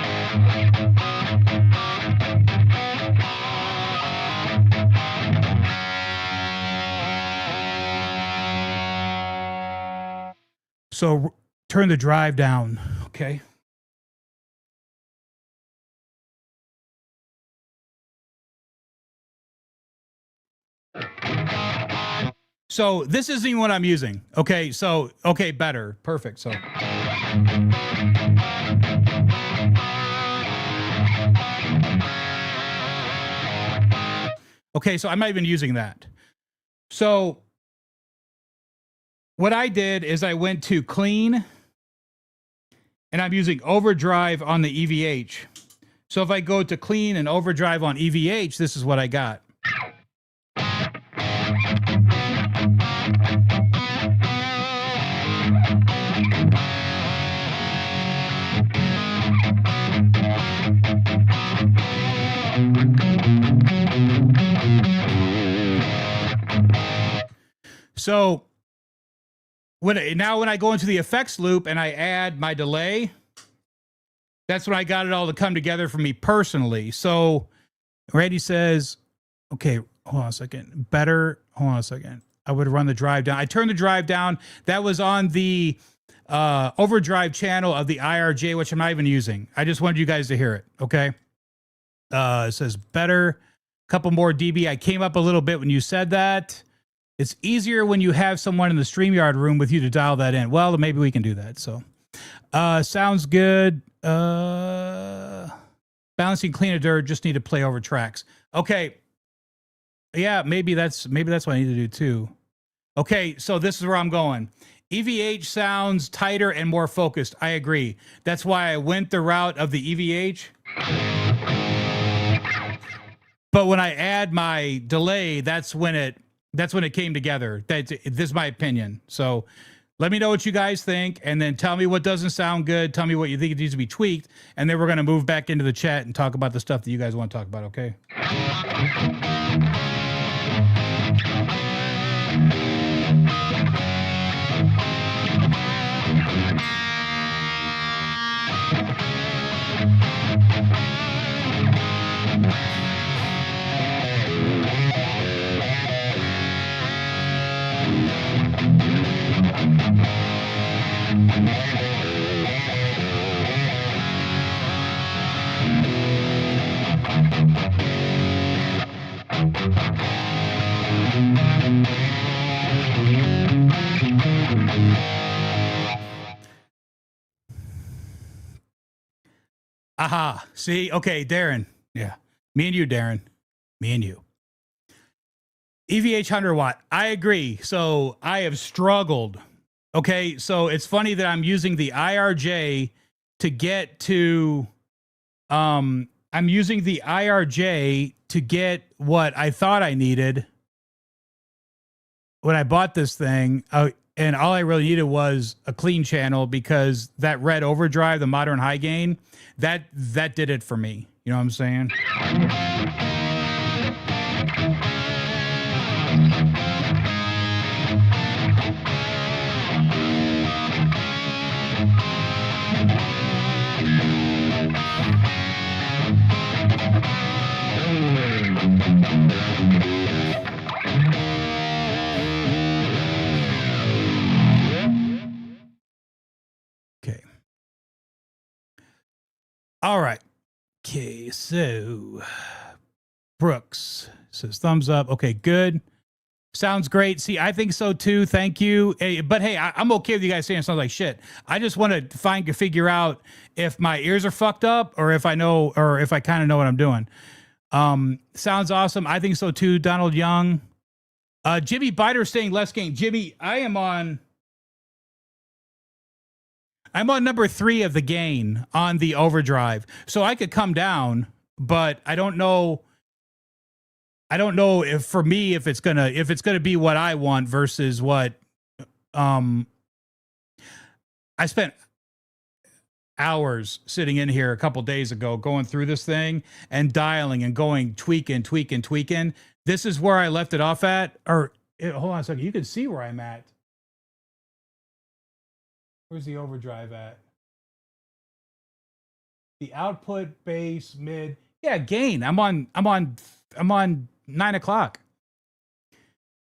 So turn the drive down, okay? So this isn't even what I'm using. Okay, so, okay, better. Perfect. So. Okay, so I'm not even using that. So what I did is I went to clean, and I'm using overdrive on the EVH. So if I go to clean and overdrive on EVH, this is what I got. So when I go into the effects loop and I add my delay, that's when I got it all to come together for me personally. So Randy says, okay, hold on a second. Hold on a second. I would run the drive down. I turned the drive down. That was on the overdrive channel of the IRJ, which I'm not even using. I just wanted you guys to hear it. Okay. It says better, couple more dB. I came up a little bit when you said that. It's easier when you have someone in the StreamYard room with you to dial that in. Well, maybe we can do that. So sounds good. Balancing clean of dirt, just need to play over tracks. Okay. Yeah, maybe that's what I need to do too. Okay, so this is where I'm going. EVH sounds tighter and more focused. I agree. That's why I went the route of the EVH. But when I add my delay, that's when it came together. This is my opinion. So let me know what you guys think, and then tell me what doesn't sound good. Tell me what you think it needs to be tweaked, and then we're going to move back into the chat and talk about the stuff that you guys want to talk about, okay? Aha. See? Okay, Darren. Yeah. Me and you, Darren. Me and you. EVH 100 watt. I agree. So I have struggled. Okay. So it's funny that I'm using the IRJ to get to, I'm using the IRJ to get what I thought I needed when I bought this thing. And all I really needed was a clean channel, because that red overdrive, the modern high gain, that did it for me. You know what I'm saying? All right. Okay, so Brooks says thumbs up. Okay, good. Sounds great. See, I think so too. Thank you. Hey, but hey, I'm okay with you guys saying it sounds like shit. I just want to figure out if my ears are fucked up, or if I know, or if I kind of know what I'm doing. Sounds awesome. I think so too. Donald Young. Jimmy Biter saying less gain. Jimmy, I'm on number 3 of the gain on the overdrive. So I could come down, but I don't know if for me, if it's gonna be what I want versus what, I spent hours sitting in here a couple days ago going through this thing and dialing and going tweaking. This is where I left it off at, or hold on a second. You can see where I'm at. Where's the overdrive at? The output, bass, mid. Yeah, gain. I'm on 9 o'clock.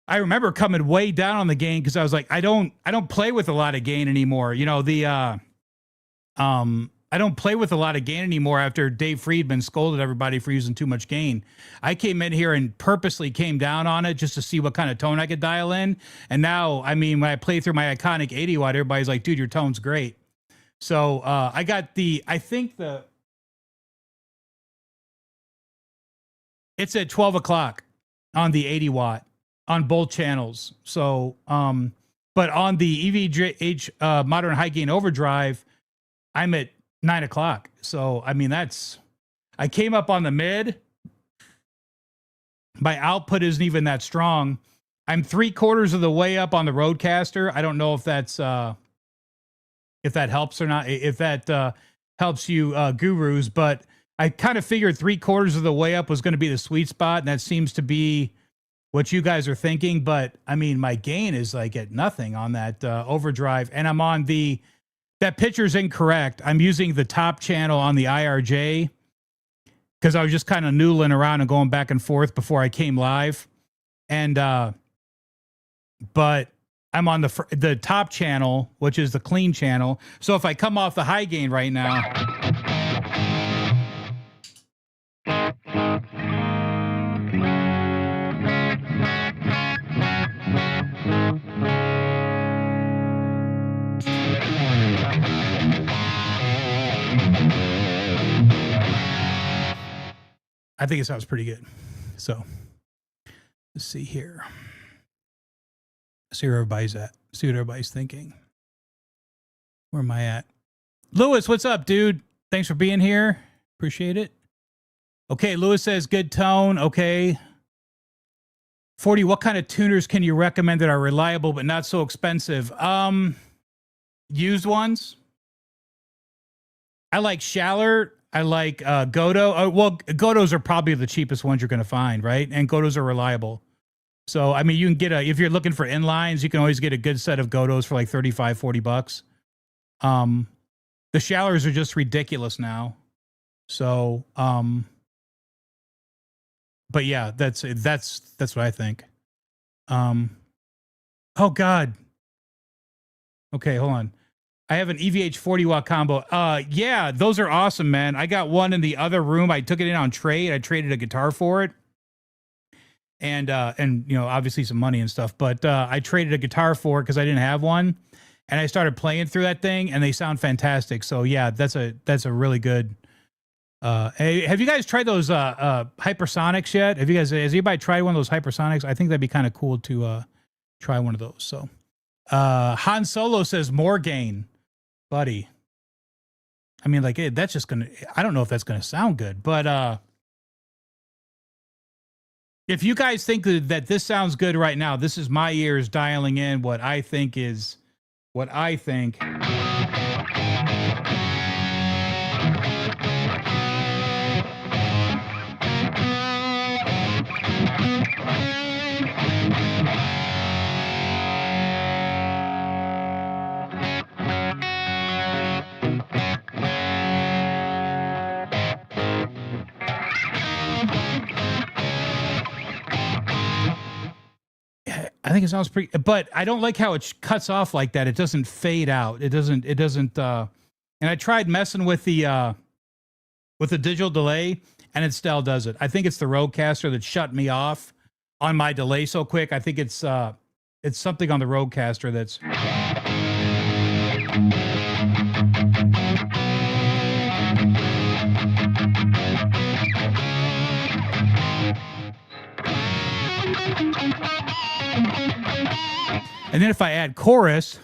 I remember coming way down on the gain because I was like, I don't play with a lot of gain anymore. You know, I don't play with a lot of gain anymore after Dave Friedman scolded everybody for using too much gain. I came in here and purposely came down on it just to see what kind of tone I could dial in. And now, I mean, when I play through my iconic 80 watt, everybody's like, dude, your tone's great. So I got it's at 12 o'clock on the 80 watt on both channels. So, but on the EVH modern high gain overdrive, I'm at 9 o'clock. So, I mean, I came up on the mid. My output isn't even that strong. I'm 3/4 of the way up on the Rodecaster. I don't know if that's, if that helps or not, if that helps you gurus, but I kind of figured 3/4 of the way up was going to be the sweet spot. And that seems to be what you guys are thinking, but I mean, my gain is like at nothing on that overdrive, and I'm on that picture's incorrect. I'm using the top channel on the IRJ because I was just kind of noodling around and going back and forth before I came live, and but I'm on the top channel, which is the clean channel. So if I come off the high gain right now. I think it sounds pretty good. So let's see here. See where everybody's at. See what everybody's thinking. Where am I at? Lewis, what's up, dude? Thanks for being here. Appreciate it. Okay, Lewis says good tone. Okay. 40, what kind of tuners can you recommend that are reliable but not so expensive? Used ones. I like Schaller. I like Godo. Well, Godos are probably the cheapest ones you're going to find, right? And Godos are reliable. So, I mean, you can get if you're looking for inlines, you can always get a good set of Godos for like 35, 40 bucks. The Schallers are just ridiculous now. So, but yeah, that's what I think. Oh God. Okay, hold on. I have an EVH 40 watt combo. Yeah, those are awesome, man. I got one in the other room. I took it in on trade. I traded a guitar for it. And you know, obviously some money and stuff, but I traded a guitar for it because I didn't have one, and I started playing through that thing, and they sound fantastic. So yeah, that's a really good. Hey, have you guys tried those hypersonics yet? Has anybody tried one of those hypersonics? I think that'd be kind of cool to try one of those. So Han Solo says more gain, buddy. I mean, like that's just gonna. I don't know if that's gonna sound good, but if you guys think that this sounds good right now, this is my ears dialing in what I think is what I think. I think it sounds pretty, but I don't like how it cuts off like that. It doesn't fade out. It doesn't, and I tried messing with the digital delay, and it still does it. I think it's the Rodecaster that shut me off on my delay so quick. I think it's something on the Rodecaster that's. And then if I add chorus,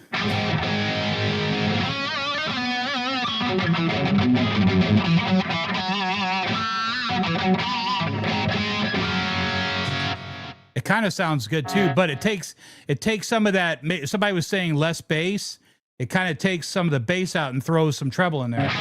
it kind of sounds good too, but it takes some of that. Somebody was saying less bass. It kind of takes some of the bass out and throws some treble in there.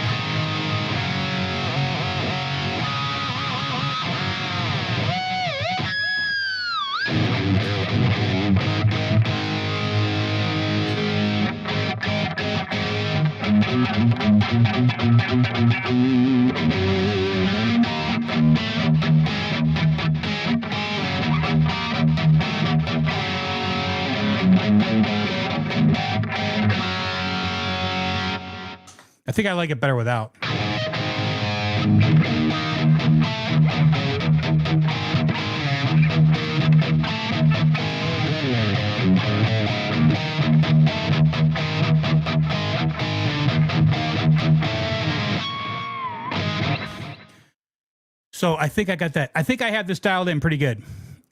I think I like it better without. So I think I got that. I think I have this dialed in pretty good.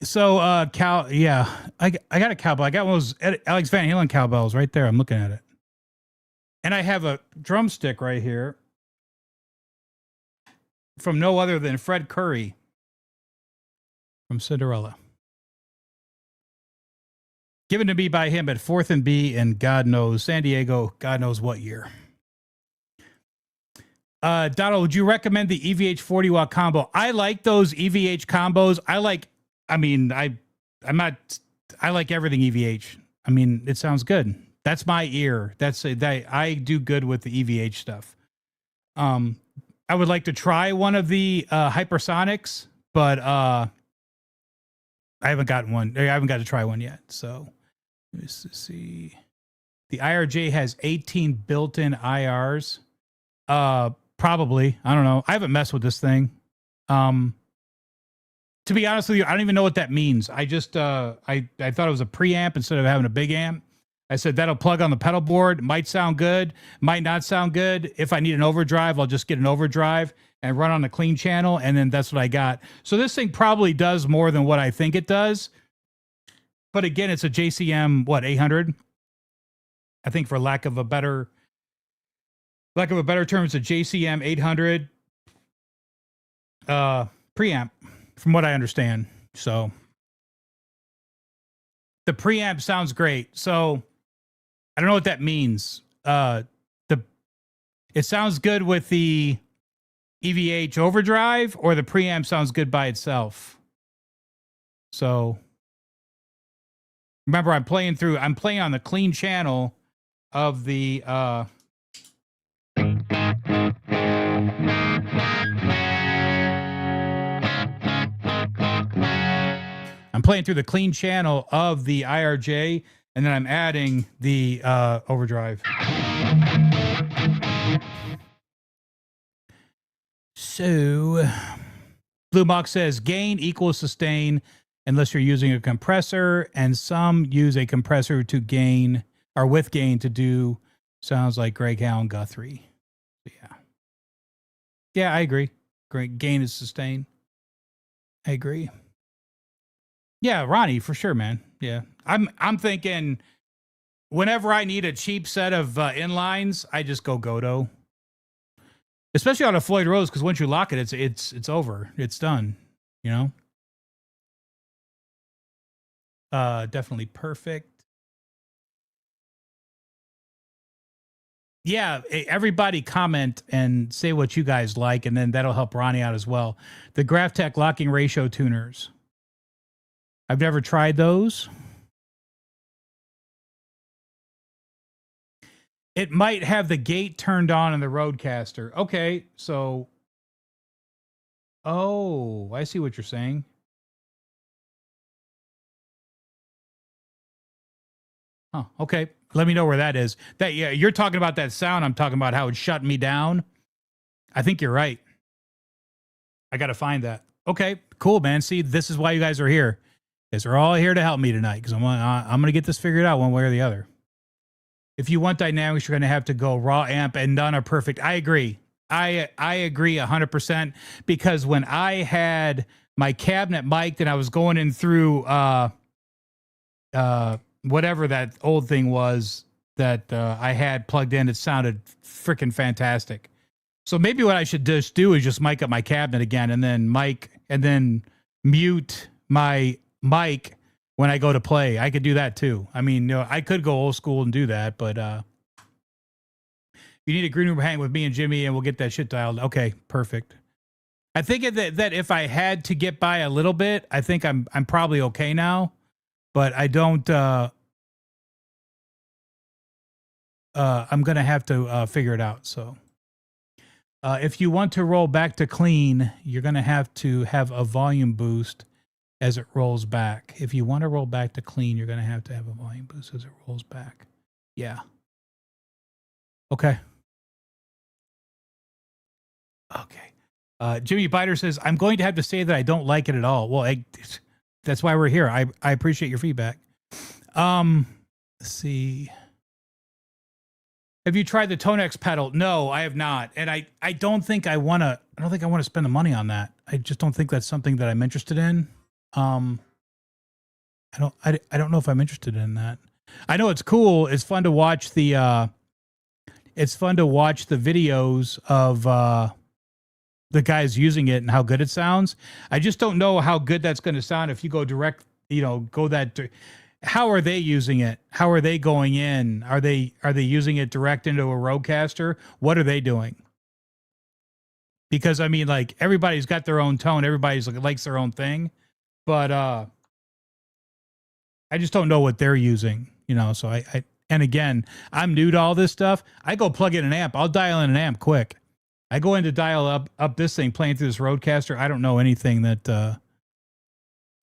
So I got a cowbell. I got one of those Alex Van Halen cowbells right there. I'm looking at it. And I have a drumstick right here from no other than Fred Curry from Cinderella. Given to me by him at 4th and B in God knows, San Diego, God knows what year. Donald, would you recommend the EVH 40 watt combo? I like those EVH combos. I I like everything EVH. I mean, it sounds good. That's my ear. I do good with the EVH stuff. I would like to try one of the hypersonics, but I haven't gotten one. I haven't got to try one yet. So let's see. The IRJ has 18 built-in IRs. Probably. I don't know. I haven't messed with this thing. To be honest with you, I don't even know what that means. I just I thought it was a preamp instead of having a big amp. I said that'll plug on the pedal board. Might sound good, might not sound good. If I need an overdrive, I'll just get an overdrive and run on a clean channel, and then that's what I got. So this thing probably does more than what I think it does. But again, it's a JCM 800. I think for lack of a better term, it's a JCM 800 preamp, from what I understand. So the preamp sounds great. So I don't know what that means. It sounds good with the EVH overdrive, or the preamp sounds good by itself. So remember, I'm playing on the clean channel of the I'm playing through the clean channel of the IRJ, and then I'm adding the overdrive. So Blue Mox says gain equals sustain unless you're using a compressor, and some use a compressor to gain or with gain to do sounds like Greg Howe and Guthrie. Yeah. Yeah, I agree. Great gain is sustain. I agree. Yeah, Ronnie, for sure, man. Yeah. I'm thinking whenever I need a cheap set of inlines, I just go Godo. Especially on a Floyd Rose, because once you lock it, it's over. It's done. You know? Definitely perfect. Yeah, everybody comment and say what you guys like, and then that'll help Ronnie out as well. The GraphTech locking ratio tuners. I've never tried those. It might have the gate turned on in the Rodecaster. Okay, so... Oh, I see what you're saying. Huh, okay. Let me know where that is. Yeah, you're talking about that sound. I'm talking about how it shut me down. I think you're right. I got to find that. Okay, cool, man. See, this is why you guys are here. Is they're all here to help me tonight, because I'm going to get this figured out one way or the other. If you want dynamics, you're going to have to go raw amp, and none are perfect. I agree. I agree 100%, because when I had my cabinet mic'd and I was going in through whatever that old thing was that I had plugged in, it sounded freaking fantastic. So maybe what I should just do is just mic up my cabinet again, and then mute my mic when I go to play. I could do that too. I mean, you know, I could go old school and do that, but you need a green room hang with me and Jimmy, and we'll get that shit dialed. Okay, perfect. I think that if I had to get by a little bit, I think I'm probably okay now, but I don't. I'm gonna have to figure it out. So, if you want to roll back to clean, you're gonna have to have a volume boost as it rolls back. If you want to roll back to clean, you're gonna have to have a volume boost as it rolls back. Yeah. Okay. Okay. Jimmy Biter says, I'm going to have to say that I don't like it at all. Well, that's why we're here. I appreciate your feedback. Let's see. Have you tried the Tonex pedal? No, I have not. And I don't think I want to spend the money on that. I just don't think that's something that I'm interested in. I don't know if I'm interested in that. I know it's cool. It's fun to watch the videos of the guys using it and how good it sounds. I just don't know how good that's going to sound if you go direct, how are they using it? How are they going in? Are they using it direct into a Rodecaster? What are they doing? Because I mean, like, everybody's got their own tone. Everybody's likes their own thing. But I just don't know what they're using, you know. So and again, I'm new to all this stuff. I go plug in an amp. I'll dial in an amp quick. I go in to dial up this thing playing through this Rodecaster. I don't know anything that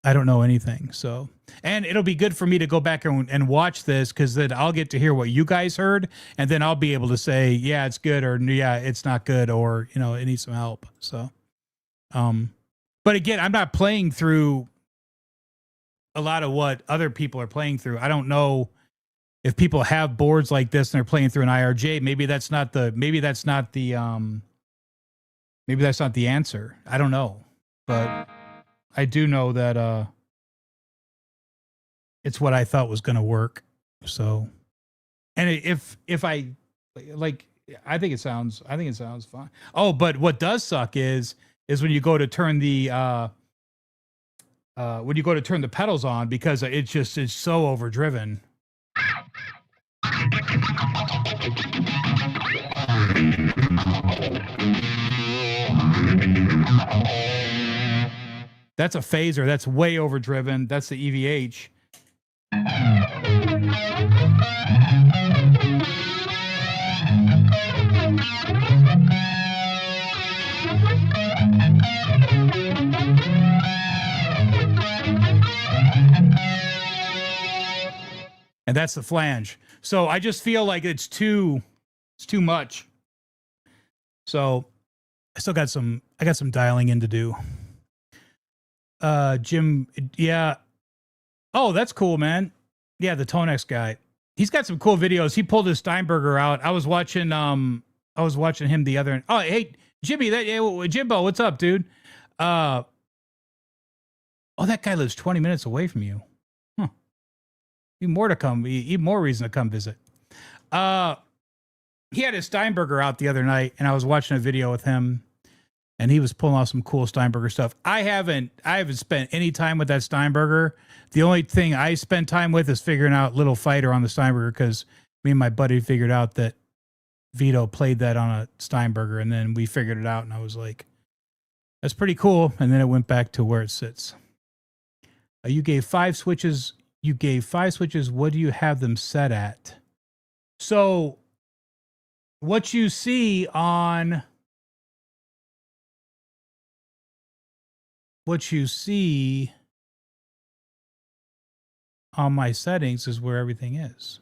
I don't know anything. So, and it'll be good for me to go back and watch this, because then I'll get to hear what you guys heard, and then I'll be able to say, yeah, it's good, or yeah, it's not good, or, you know, it needs some help. So, but again, I'm not playing through a lot of what other people are playing through. I don't know if people have boards like this and they're playing through an IRJ. Maybe that's not the answer. I don't know, but I do know that it's what I thought was going to work. So, and if I like, I think it sounds fine. Oh, but what does suck is when you go to turn the pedals on, because it's so overdriven. That's a phaser. That's way overdriven. That's the EVH. And that's the flange. So I just feel like it's too much. So I got some dialing in to do. Jim, yeah. Oh, that's cool, man. Yeah, the Tonex guy. He's got some cool videos. He pulled his Steinberger out. I was watching him the other. Oh, hey, Jimmy, Jimbo, what's up, dude? Oh, that guy lives 20 minutes away from you. Huh. Even more to come. Even more reason to come visit. He had his Steinberger out the other night, and I was watching a video with him, and he was pulling off some cool Steinberger stuff. I haven't spent any time with that Steinberger. The only thing I spend time with is figuring out Little Fighter on the Steinberger, because me and my buddy figured out that Vito played that on a Steinberger, and then we figured it out, and I was like, that's pretty cool. And then it went back to where it sits. You gave 5 switches. What do you have them set at? So what you see on my settings is where everything is.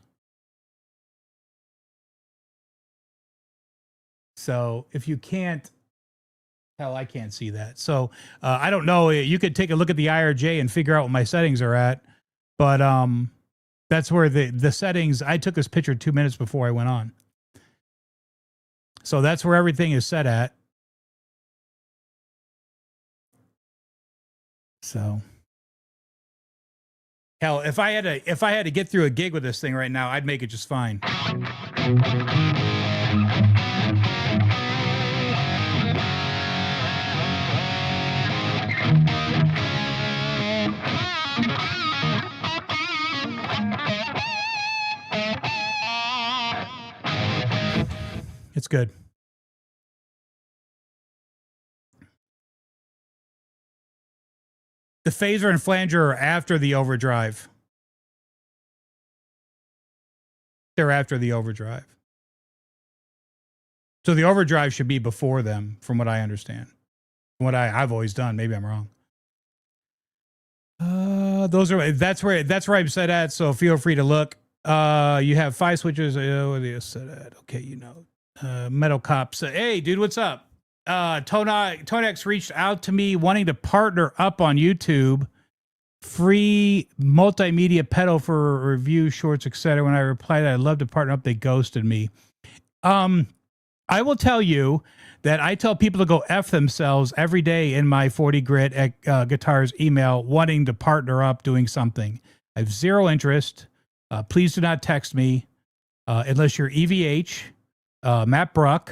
So if you can't, hell, I can't see that. So I don't know. You could take a look at the IRJ and figure out what my settings are at. But that's where the settings, I took this picture 2 minutes before I went on. So that's where everything is set at. So hell, if I had to get through a gig with this thing right now, I'd make it just fine. It's good. The phaser and flanger are after the overdrive. They're after the overdrive. So the overdrive should be before them, from what I understand. From what I've always done. Maybe I'm wrong. That's where I'm set at. So feel free to look. You have 5 switches. What are you set at? Okay, you know. Metal Cops. Hey, dude, what's up? Tonex reached out to me wanting to partner up on YouTube. Free multimedia pedal for review, shorts, etc. When I replied I'd love to partner up, they ghosted me. I will tell you that I tell people to go F themselves every day in my 40 grit at guitars email wanting to partner up doing something. I have zero interest. Please do not text me unless you're EVH, Matt Bruck,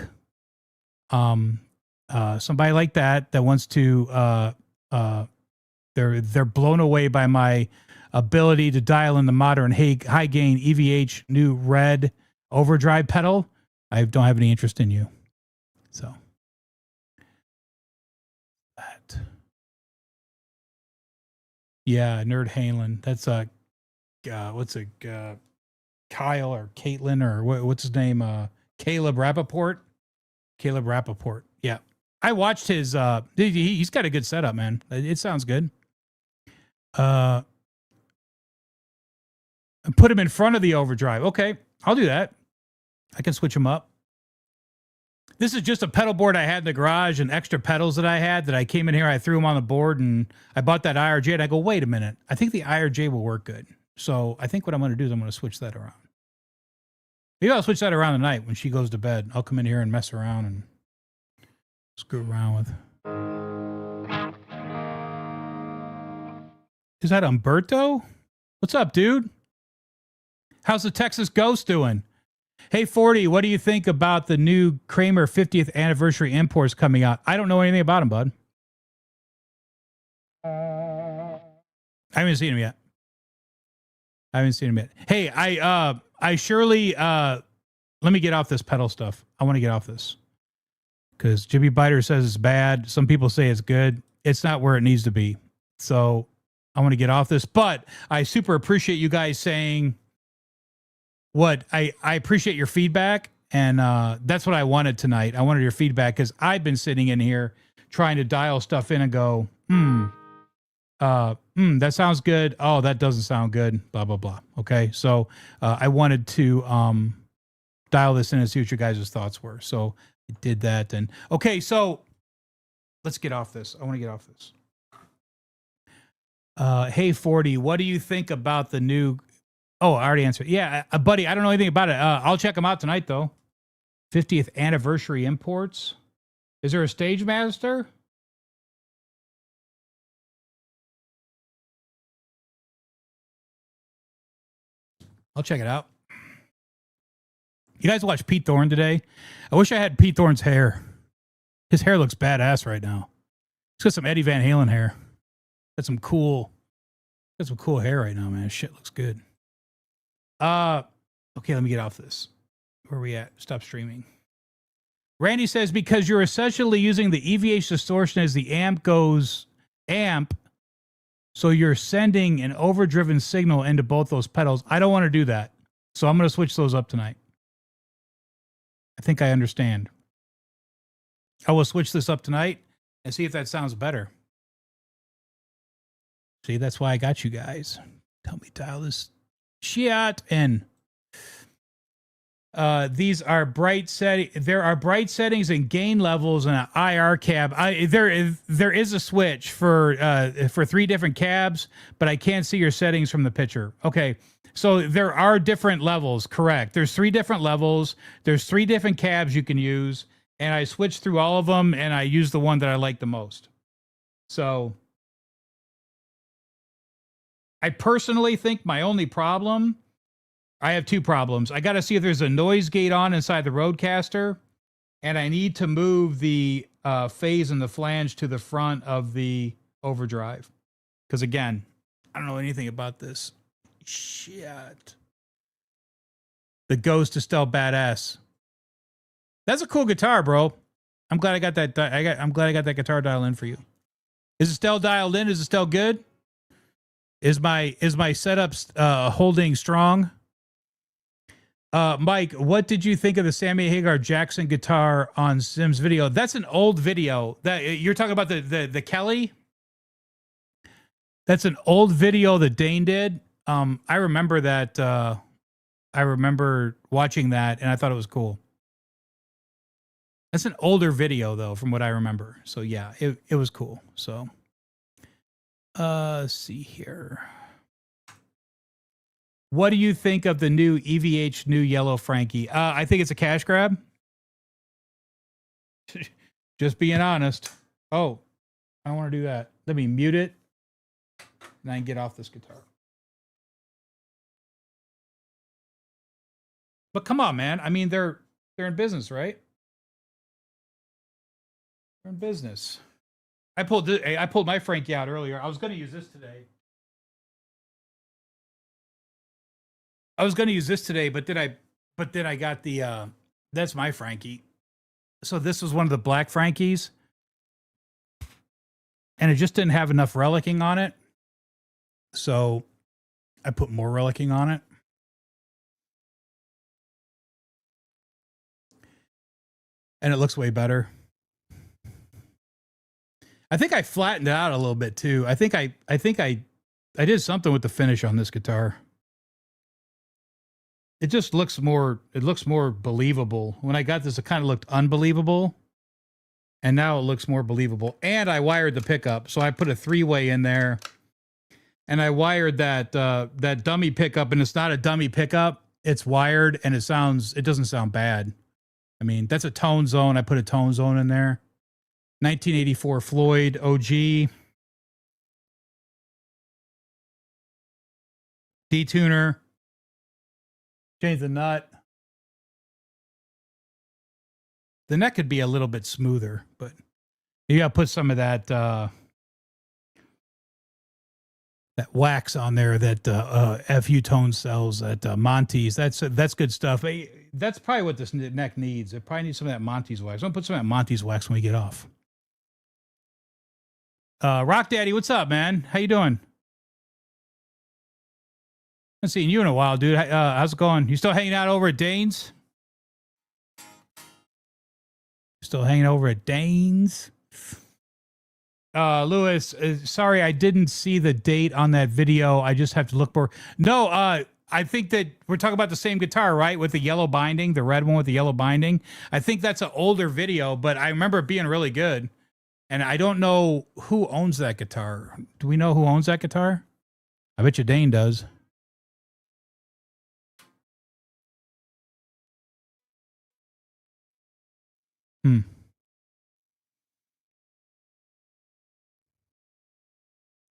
somebody like that wants to they're blown away by my ability to dial in the modern high gain EVH new red overdrive pedal. I don't have any interest in you. So that, yeah, Nerd Halen. That's Kyle or Caitlin or what's his name? Caleb Rappaport. Caleb Rappaport. Yeah. I watched his, he's got a good setup, man. It sounds good. Put him in front of the overdrive. Okay. I'll do that. I can switch him up. This is just a pedal board I had in the garage and extra pedals that I had that I came in here. I threw them on the board and I bought that IRJ and I go, wait a minute. I think the IRJ will work good. So I think what I'm going to do is I'm going to switch that around. Maybe I'll switch that around tonight when she goes to bed. I'll come in here and mess around and screw around with. Is that Umberto? What's up, dude? How's the Texas Ghost doing? Hey, 40, what do you think about the new Kramer 50th anniversary imports coming out? I don't know anything about them, bud. I haven't seen them yet. Hey, I surely, let me get off this pedal stuff. I want to get off this. Because Jimmy Biter says it's bad. Some people say it's good. It's not where it needs to be. So I want to get off this. But I super appreciate you guys saying what I appreciate your feedback. And that's what I wanted tonight. I wanted your feedback because I've been sitting in here trying to dial stuff in and go, that sounds good. Oh, that doesn't sound good. Blah, blah, blah. Okay. So I wanted to dial this in and see what your guys' thoughts were. So I did that. And okay, so let's get off this. I want to get off this. Hey, 40, what do you think about the new... Oh, I already answered. Yeah, buddy, I don't know anything about it. I'll check them out tonight, though. 50th anniversary imports. Is there a Stage Master? I'll check it out. You guys watch Pete Thorne today? I wish I had Pete Thorne's hair. His hair looks badass right now. He's got some Eddie Van Halen hair. Got some cool hair right now, man. Shit looks good. Okay, let me get off this. Where are we at? Stop streaming. Randy says, because you're essentially using the EVH distortion as the amp goes amp, so you're sending an overdriven signal into both those pedals. I don't want to do that. So I'm going to switch those up tonight. I think I understand. I will switch this up tonight and see if that sounds better. See, that's why I got you guys. Tell me, dial this shit in. These are bright setting. There are bright settings and gain levels in an IR cab. There is a switch for 3 different cabs, but I can't see your settings from the picture. Okay, so there are different levels. Correct. There's 3 different levels. There's 3 different cabs you can use, and I switched through all of them, and I used the one that I like the most. So I personally think my only problem, I have 2 problems. I got to see if there's a noise gate on inside the Rodecaster, and I need to move the phase and the flange to the front of the overdrive. Because again, I don't know anything about this. Shit. The Ghost is still badass. That's a cool guitar, bro. I'm glad I got that. I'm glad I got that guitar dial in for you. Is it still dialed in? Is it still good? Is my setup holding strong? Mike, what did you think of the Sammy Hagar Jackson guitar on Sim's video? That's an old video. That you're talking about the Kelly? That's an old video that Dane did. I remember that. I remember watching that, and I thought it was cool. That's an older video, though, from what I remember. So yeah, it was cool. So. Let's see here. What do you think of the new EVH new yellow Frankie? I think it's a cash grab. Just being honest. Oh, I don't want to do that. Let me mute it and I can get off this guitar. But come on, man. I mean, they're in business, right? They're in business. I pulled my Frankie out earlier. I was going to use this today. But then I got the that's my Frankie. So this was one of the black Frankies. And it just didn't have enough relicking on it. So I put more relicking on it. And it looks way better. I think I flattened it out a little bit too. I think I did something with the finish on this guitar. It just looks more, it looks more believable. When I got this, it kind of looked unbelievable. And now it looks more believable. And I wired the pickup. So I put a 3-way in there. And I wired that that dummy pickup, and it's not a dummy pickup. It's wired, and it doesn't sound bad. I mean, that's a tone zone. I put a tone zone in there. 1984 Floyd OG. Detuner. Change the nut. The neck could be a little bit smoother, but you got to put some of that that wax on there that FU Tone sells at Monty's. That's good stuff. That's probably what this neck needs. It probably needs some of that Monty's wax. I'm going to put some of that Monty's wax when we get off. Rock Daddy, what's up, man? How you doing? I haven't seen you in a while, dude. How's it going? You still hanging out over at Dane's? Still hanging over at Dane's? Lewis, sorry, I didn't see the date on that video. I just have to look for. No, I think that we're talking about the same guitar, right? With the yellow binding, the red one with the yellow binding. I think that's an older video, but I remember it being really good. And I don't know who owns that guitar. Do we know who owns that guitar? I bet you Dane does.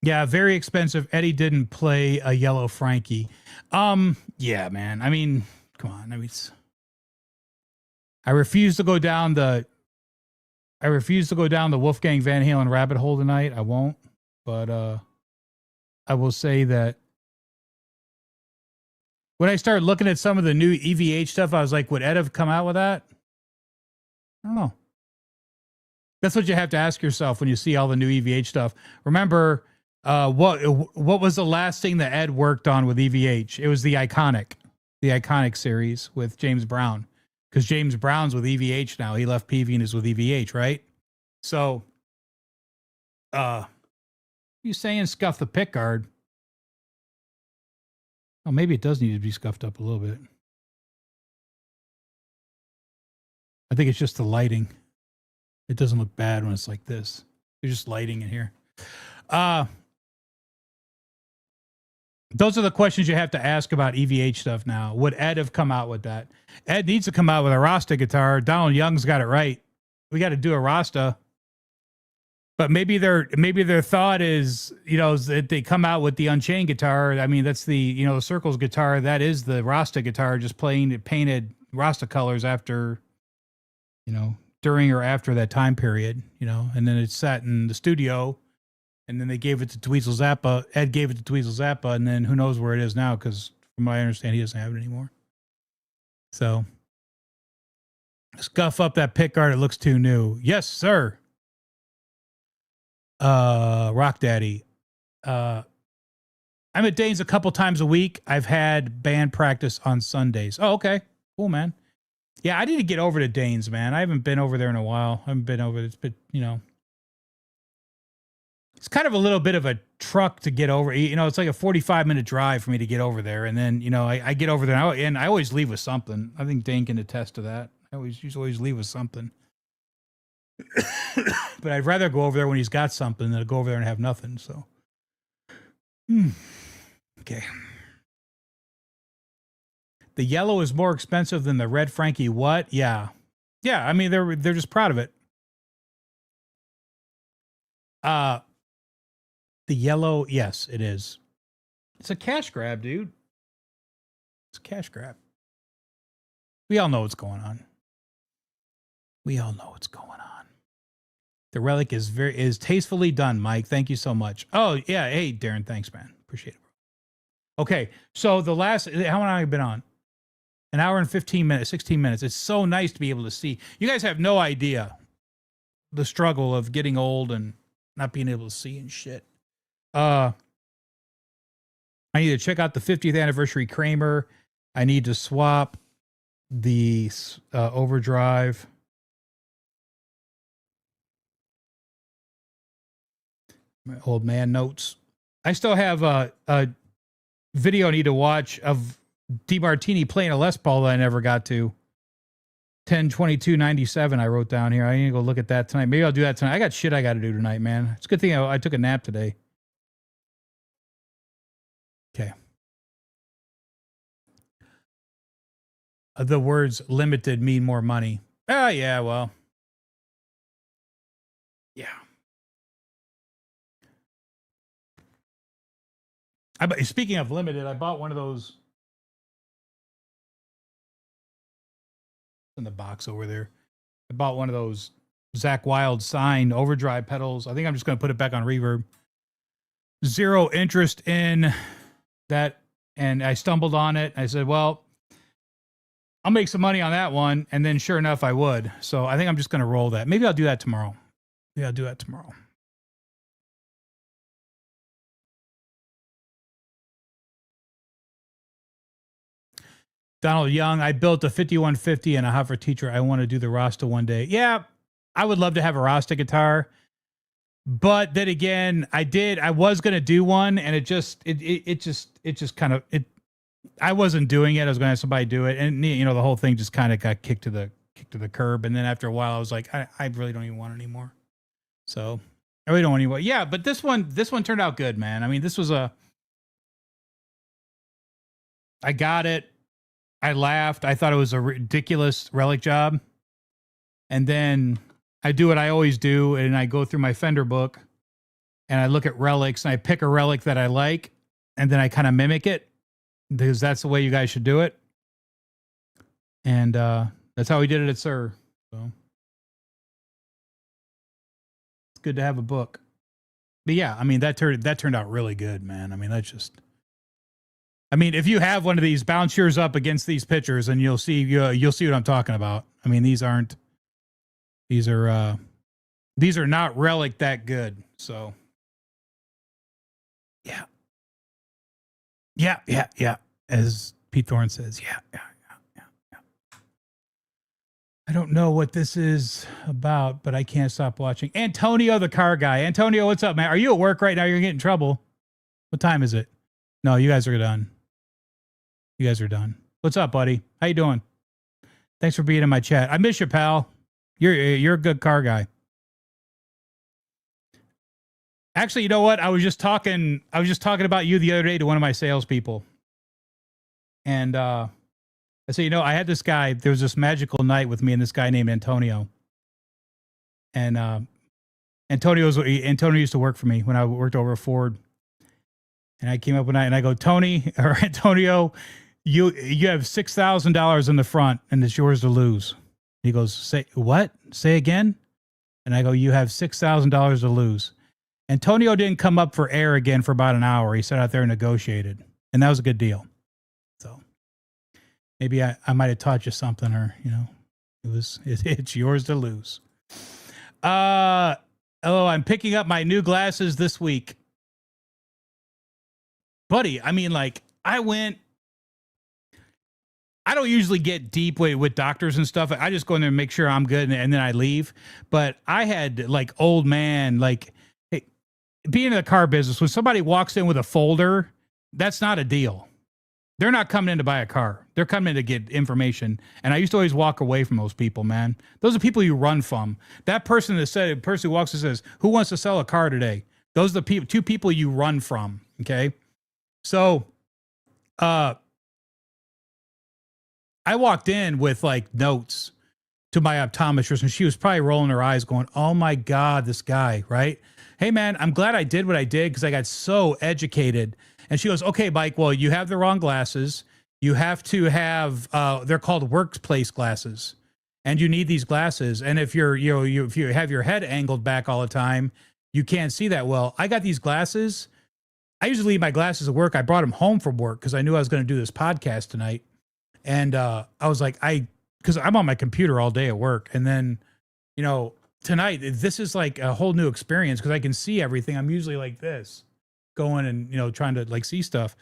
Yeah, very expensive. Eddie didn't play a yellow Frankie. Yeah, man. I mean, come on. I mean, I refuse to go down the Wolfgang Van Halen rabbit hole tonight. I won't. But I will say that when I started looking at some of the new EVH stuff, I was like, would Ed have come out with that? I don't know. That's what you have to ask yourself when you see all the new EVH stuff. Remember, what was the last thing that Ed worked on with EVH? It was the Iconic series with James Brown, because James Brown's with EVH now. He left Peavey and is with EVH, right? So, you saying scuff the pick guard? Oh, maybe it does need to be scuffed up a little bit. I think it's just the lighting. It doesn't look bad when it's like this. There's just lighting in here. Those are the questions you have to ask about EVH stuff now. Would Ed have come out with that? Ed needs to come out with a Rasta guitar. Donald Young's got it right. We got to do a Rasta. But maybe their thought is, that they come out with the Unchained guitar. I mean, that's the, the Circles guitar. That is the Rasta guitar, just painted Rasta colors after, during or after that time period, and then it sat in the studio, and then they gave it to Dweezil Zappa. Ed gave it to Dweezil Zappa, and then who knows where it is now, because from what I understand, he doesn't have it anymore. So, scuff up that pick guard. It looks too new. Yes, sir. Rock Daddy. I'm at Dane's a couple times a week. I've had band practice on Sundays. Oh, okay. Cool, man. Yeah, I need to get over to Dane's, man. I haven't been over there in a while. I haven't been over. It's been, it's kind of a little bit of a truck to get over. It's like a 45-minute drive for me to get over there. And then, I get over there and I always leave with something. I think Dane can attest to that. I always leave with something. But I'd rather go over there when he's got something than to go over there and have nothing. So, okay. The yellow is more expensive than the red Frankie. What? Yeah. Yeah. I mean, they're just proud of it. The yellow. Yes, it is. It's a cash grab, dude. It's a cash grab. We all know what's going on. The relic is tastefully done, Mike. Thank you so much. Oh, yeah. Hey, Darren. Thanks, man. Appreciate it. Okay. So how long have I been on? An hour and 15 minutes, 16 minutes. It's so nice to be able to see. You guys have no idea the struggle of getting old and not being able to see and shit. I need to check out the 50th anniversary Kramer. I need to swap the overdrive. My old man notes. I still have a video I need to watch of DeMartini playing a Les Paul that I never got to. 10/22/97 I wrote down here. I need to go look at that tonight. Maybe I'll do that tonight. I got shit I got to do tonight, man. It's a good thing I took a nap today. Okay. The words limited mean more money. Ah, yeah, well. Yeah. Speaking of limited, I bought one of those in the box over there. I bought one of those Zakk Wylde signed overdrive pedals. I think I'm just going to put it back on reverb. Zero interest in that. And I stumbled on it. I said, well, I'll make some money on that one. And then sure enough, I would. So I think I'm just going to roll that. Maybe I'll do that tomorrow. Yeah, I'll do that tomorrow. Donald Young, I built a 5150 and a Hoffer Teacher. I want to do the Rasta one day. Yeah, I would love to have a Rasta guitar. But then again, I was going to do one, and it just kind of, I wasn't doing it. I was going to have somebody do it. And, you know, the whole thing just kind of got kicked to the curb. And then after a while, I was like, I really don't even want it anymore. So I really don't want anymore. Yeah, but this one turned out good, man. I mean, I got it. I laughed. I thought it was a ridiculous relic job. And then I do what I always do, and I go through my Fender book, and I look at relics, and I pick a relic that I like, and then I kind of mimic it, because that's the way you guys should do it. And that's how we did it at Sir. So it's good to have a book. But yeah, I mean, that turned out really good, man. I mean, if you have one of these, bounce yours up against these pictures, and you'll see what I'm talking about. I mean, these are not relic that good. So yeah. As Pete Thorne says, yeah. I don't know what this is about, but I can't stop watching. Antonio, the car guy. Antonio, what's up, man? Are you at work right now? You're getting in trouble. What time is it? No, you guys are done. You guys are done. What's up, buddy? How you doing? Thanks for being in my chat. I miss you, pal. You're a good car guy. Actually, you know what? I was just talking about you the other day to one of my salespeople. And I said, you know, I had this guy, there was this magical night with me and this guy named Antonio. And Antonio used to work for me when I worked over at Ford. And I came up one night and I go, Tony or Antonio, you have $6,000 in the front and it's yours to lose. He goes, say what? Say again? And I go, you have $6,000 to lose. Antonio didn't come up for air again for about an hour. He sat out there and negotiated. And that was a good deal. So maybe I might have taught you something, or, you know, it's yours to lose. Hello, I'm picking up my new glasses this week. Buddy, I mean, like, I don't usually get deep with doctors and stuff. I just go in there and make sure I'm good, and then I leave. But I had, like, old man, like, hey, being in the car business, when somebody walks in with a folder, that's not a deal. They're not coming in to buy a car. They're coming in to get information. And I used to always walk away from those people, man. Those are people you run from. That person who walks and says, who wants to sell a car today? Those are the two people you run from, okay? So, I walked in with like notes to my optometrist, and she was probably rolling her eyes going, oh my God, this guy, right? Hey man, I'm glad I did what I did because I got so educated. And she goes, okay, Mike, well, you have the wrong glasses. You have to have, they're called workplace glasses. And you need these glasses. And if if you have your head angled back all the time, you can't see that well. I got these glasses. I usually leave my glasses at work. I brought them home from work because I knew I was going to do this podcast tonight. And I was like, because I'm on my computer all day at work. And then, you know, tonight, this is like a whole new experience because I can see everything. I'm usually like this. going and, you know, trying to like see stuff.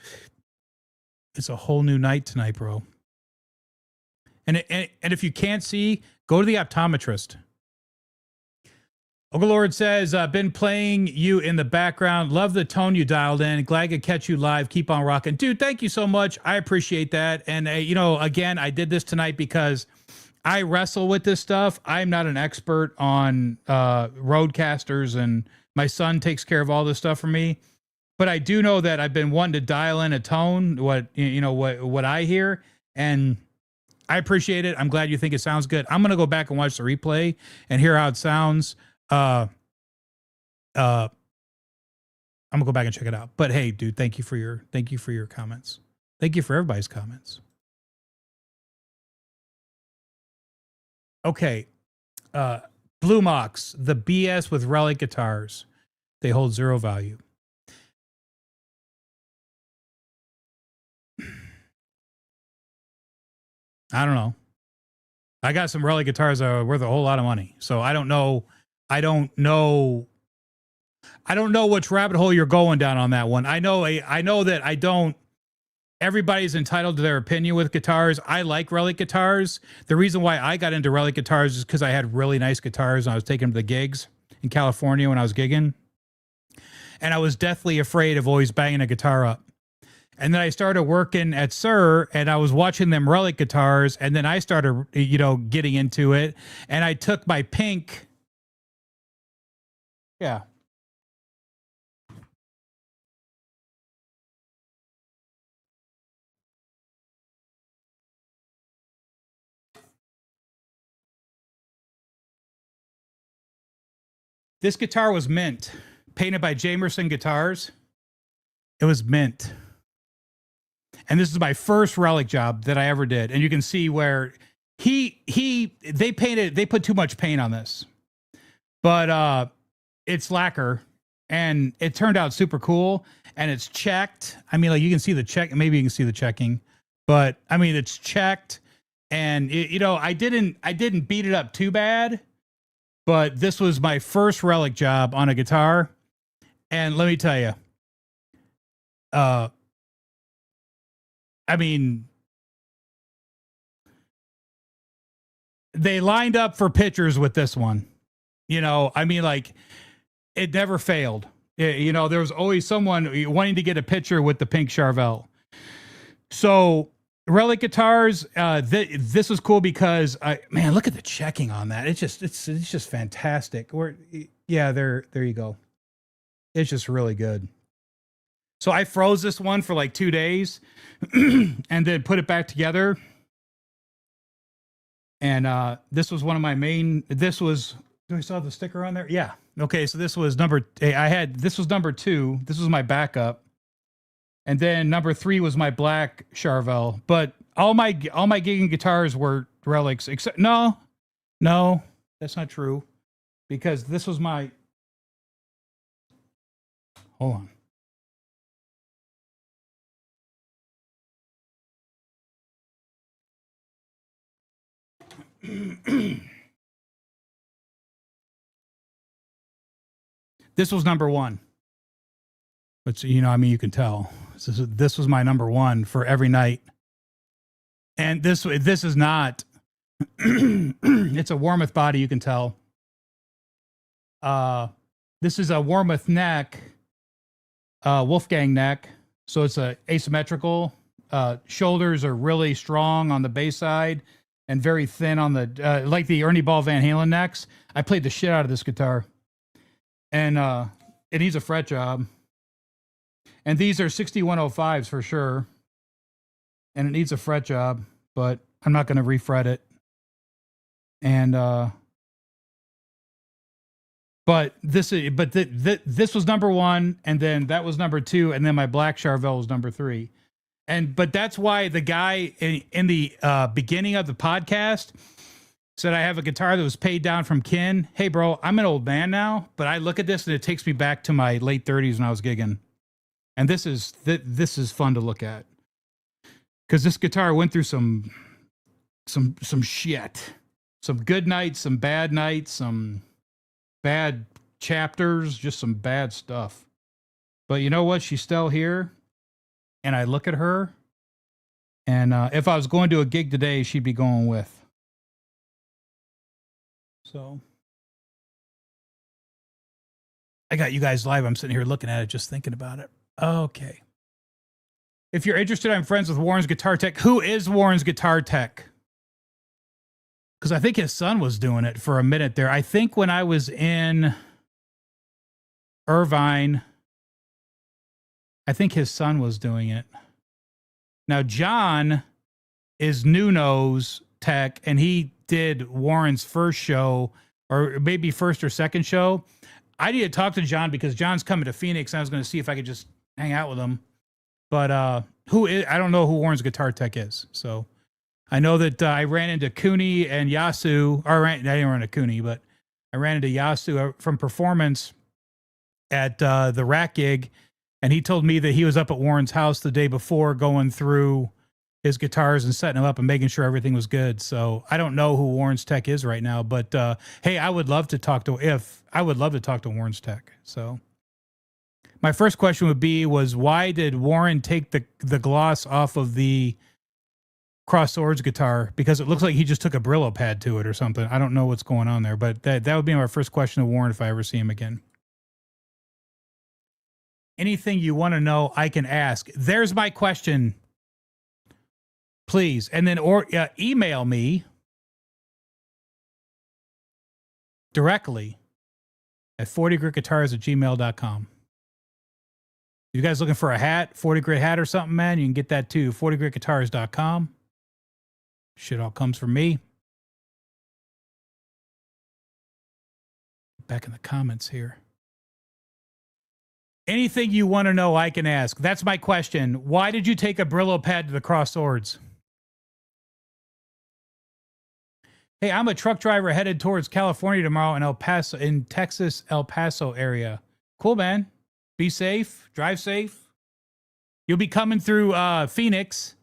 It's a whole new night tonight, bro. And if you can't see, go to the optometrist. Overlord says, been playing you in the background. Love the tone you dialed in. Glad to catch you live. Keep on rocking. Dude, thank you so much. I appreciate that. And, you know, again, I did this tonight because I wrestle with this stuff. I'm not an expert on roadcasters, and my son takes care of all this stuff for me. But I do know that I've been wanting to dial in a tone, what I hear, and I appreciate it. I'm glad you think it sounds good. I'm going to go back and watch the replay and hear how it sounds. I'm gonna go back and check it out. But hey, dude, thank you for your comments. Thank you for everybody's comments. Okay. Blue Mox, the BS with Relic guitars. They hold zero value. I don't know. I got some Relic guitars that are worth a whole lot of money. So I don't know which rabbit hole you're going down on that one. I know that I don't. Everybody's entitled to their opinion with guitars. I like Relic guitars. The reason why I got into Relic guitars is because I had really nice guitars and I was taking them to the gigs in California when I was gigging. And I was deathly afraid of always banging a guitar up. And then I started working at Sir, and I was watching them Relic guitars, and then I started, you know, getting into it. And I took my pink. Yeah. This guitar was mint, painted by Jamerson Guitars. It was mint. And this is my first Relic job that I ever did. And you can see where they put too much paint on this. But it's lacquer, and it turned out super cool, and it's checked. I mean, like, you can see the check, maybe you can see the checking, but I mean, it's checked. And you know, I didn't beat it up too bad, but this was my first Relic job on a guitar. And let me tell you, I mean, they lined up for pictures with this one. You know, I mean, like, it never failed. You know, there was always someone wanting to get a picture with the pink Charvel. So Relic guitars, this was cool because man, look at the checking on that. It's just fantastic. Yeah, there you go. It's just really good. So I froze this one for like 2 days and then put it back together. And this was one of my main, do I still have the sticker on there? Yeah. Okay. So this was this was number 2. This was my backup. And then number 3 was my black Charvel. But all my gigging guitars were Relics, except, no, that's not true. Because this was my, hold on. This was number 1. But you know, I mean, you can tell this was my number 1 for every night. And this is not. It's a Warmoth body. You can tell. This is a Warmoth neck, Wolfgang neck. So it's a asymmetrical. Shoulders are really strong on the bass side and very thin on the like the Ernie Ball Van Halen necks. I played the shit out of this guitar, and it needs a fret job. And these are 6105s for sure, and it needs a fret job, but I'm not going to refret it. And but this was number 1, and then that was number 2, and then my black Charvel was number 3. But that's why the guy in the beginning of the podcast said I have a guitar that was paid down from Ken. Hey, bro, I'm an old man now, but I look at this and it takes me back to my late 30s when I was gigging. And this is fun to look at, because this guitar went through some shit, some good nights, some bad nights, some bad chapters, just some bad stuff. But you know what? She's still here. And I look at her. And if I was going to a gig today, she'd be going with. So I got you guys live. I'm sitting here looking at it, just thinking about it. Okay. If you're interested, I'm friends with Warren's Guitar Tech. Who is Warren's Guitar Tech? Because I think his son was doing it for a minute there. I think when I was in Irvine, I think his son was doing it. Now, John is Nuno's tech, and he did Warren's first show, or maybe first or second show. I need to talk to John because John's coming to Phoenix. And I was going to see if I could just hang out with him. But I don't know who Warren's Guitar Tech is. So I know that I ran into Cooney and Yasu. I didn't run into Cooney, but I ran into Yasu from Performance at the Rack gig. And he told me that he was up at Warren's house the day before going through his guitars and setting them up and making sure everything was good. So I don't know who Warren's Tech is right now, but hey, I would love to talk to Warren's Tech. So my first question was why did Warren take the gloss off of the Cross Swords guitar? Because it looks like he just took a Brillo pad to it or something. I don't know what's going on there, but that would be my first question to Warren if I ever see him again. Anything you want to know, I can ask. There's my question. Please. And then email me directly at 40gritguitars@gmail.com. You guys looking for a hat, 40 Grit hat or something, man? You can get that too. 40gritguitars.com. Shit all comes from me. Back in the comments here. Anything you want to know, I can ask. That's my question. Why did you take a Brillo pad to the Cross Swords? Hey, I'm a truck driver headed towards California tomorrow in Texas, El Paso area. Cool, man. Be safe. Drive safe. You'll be coming through Phoenix.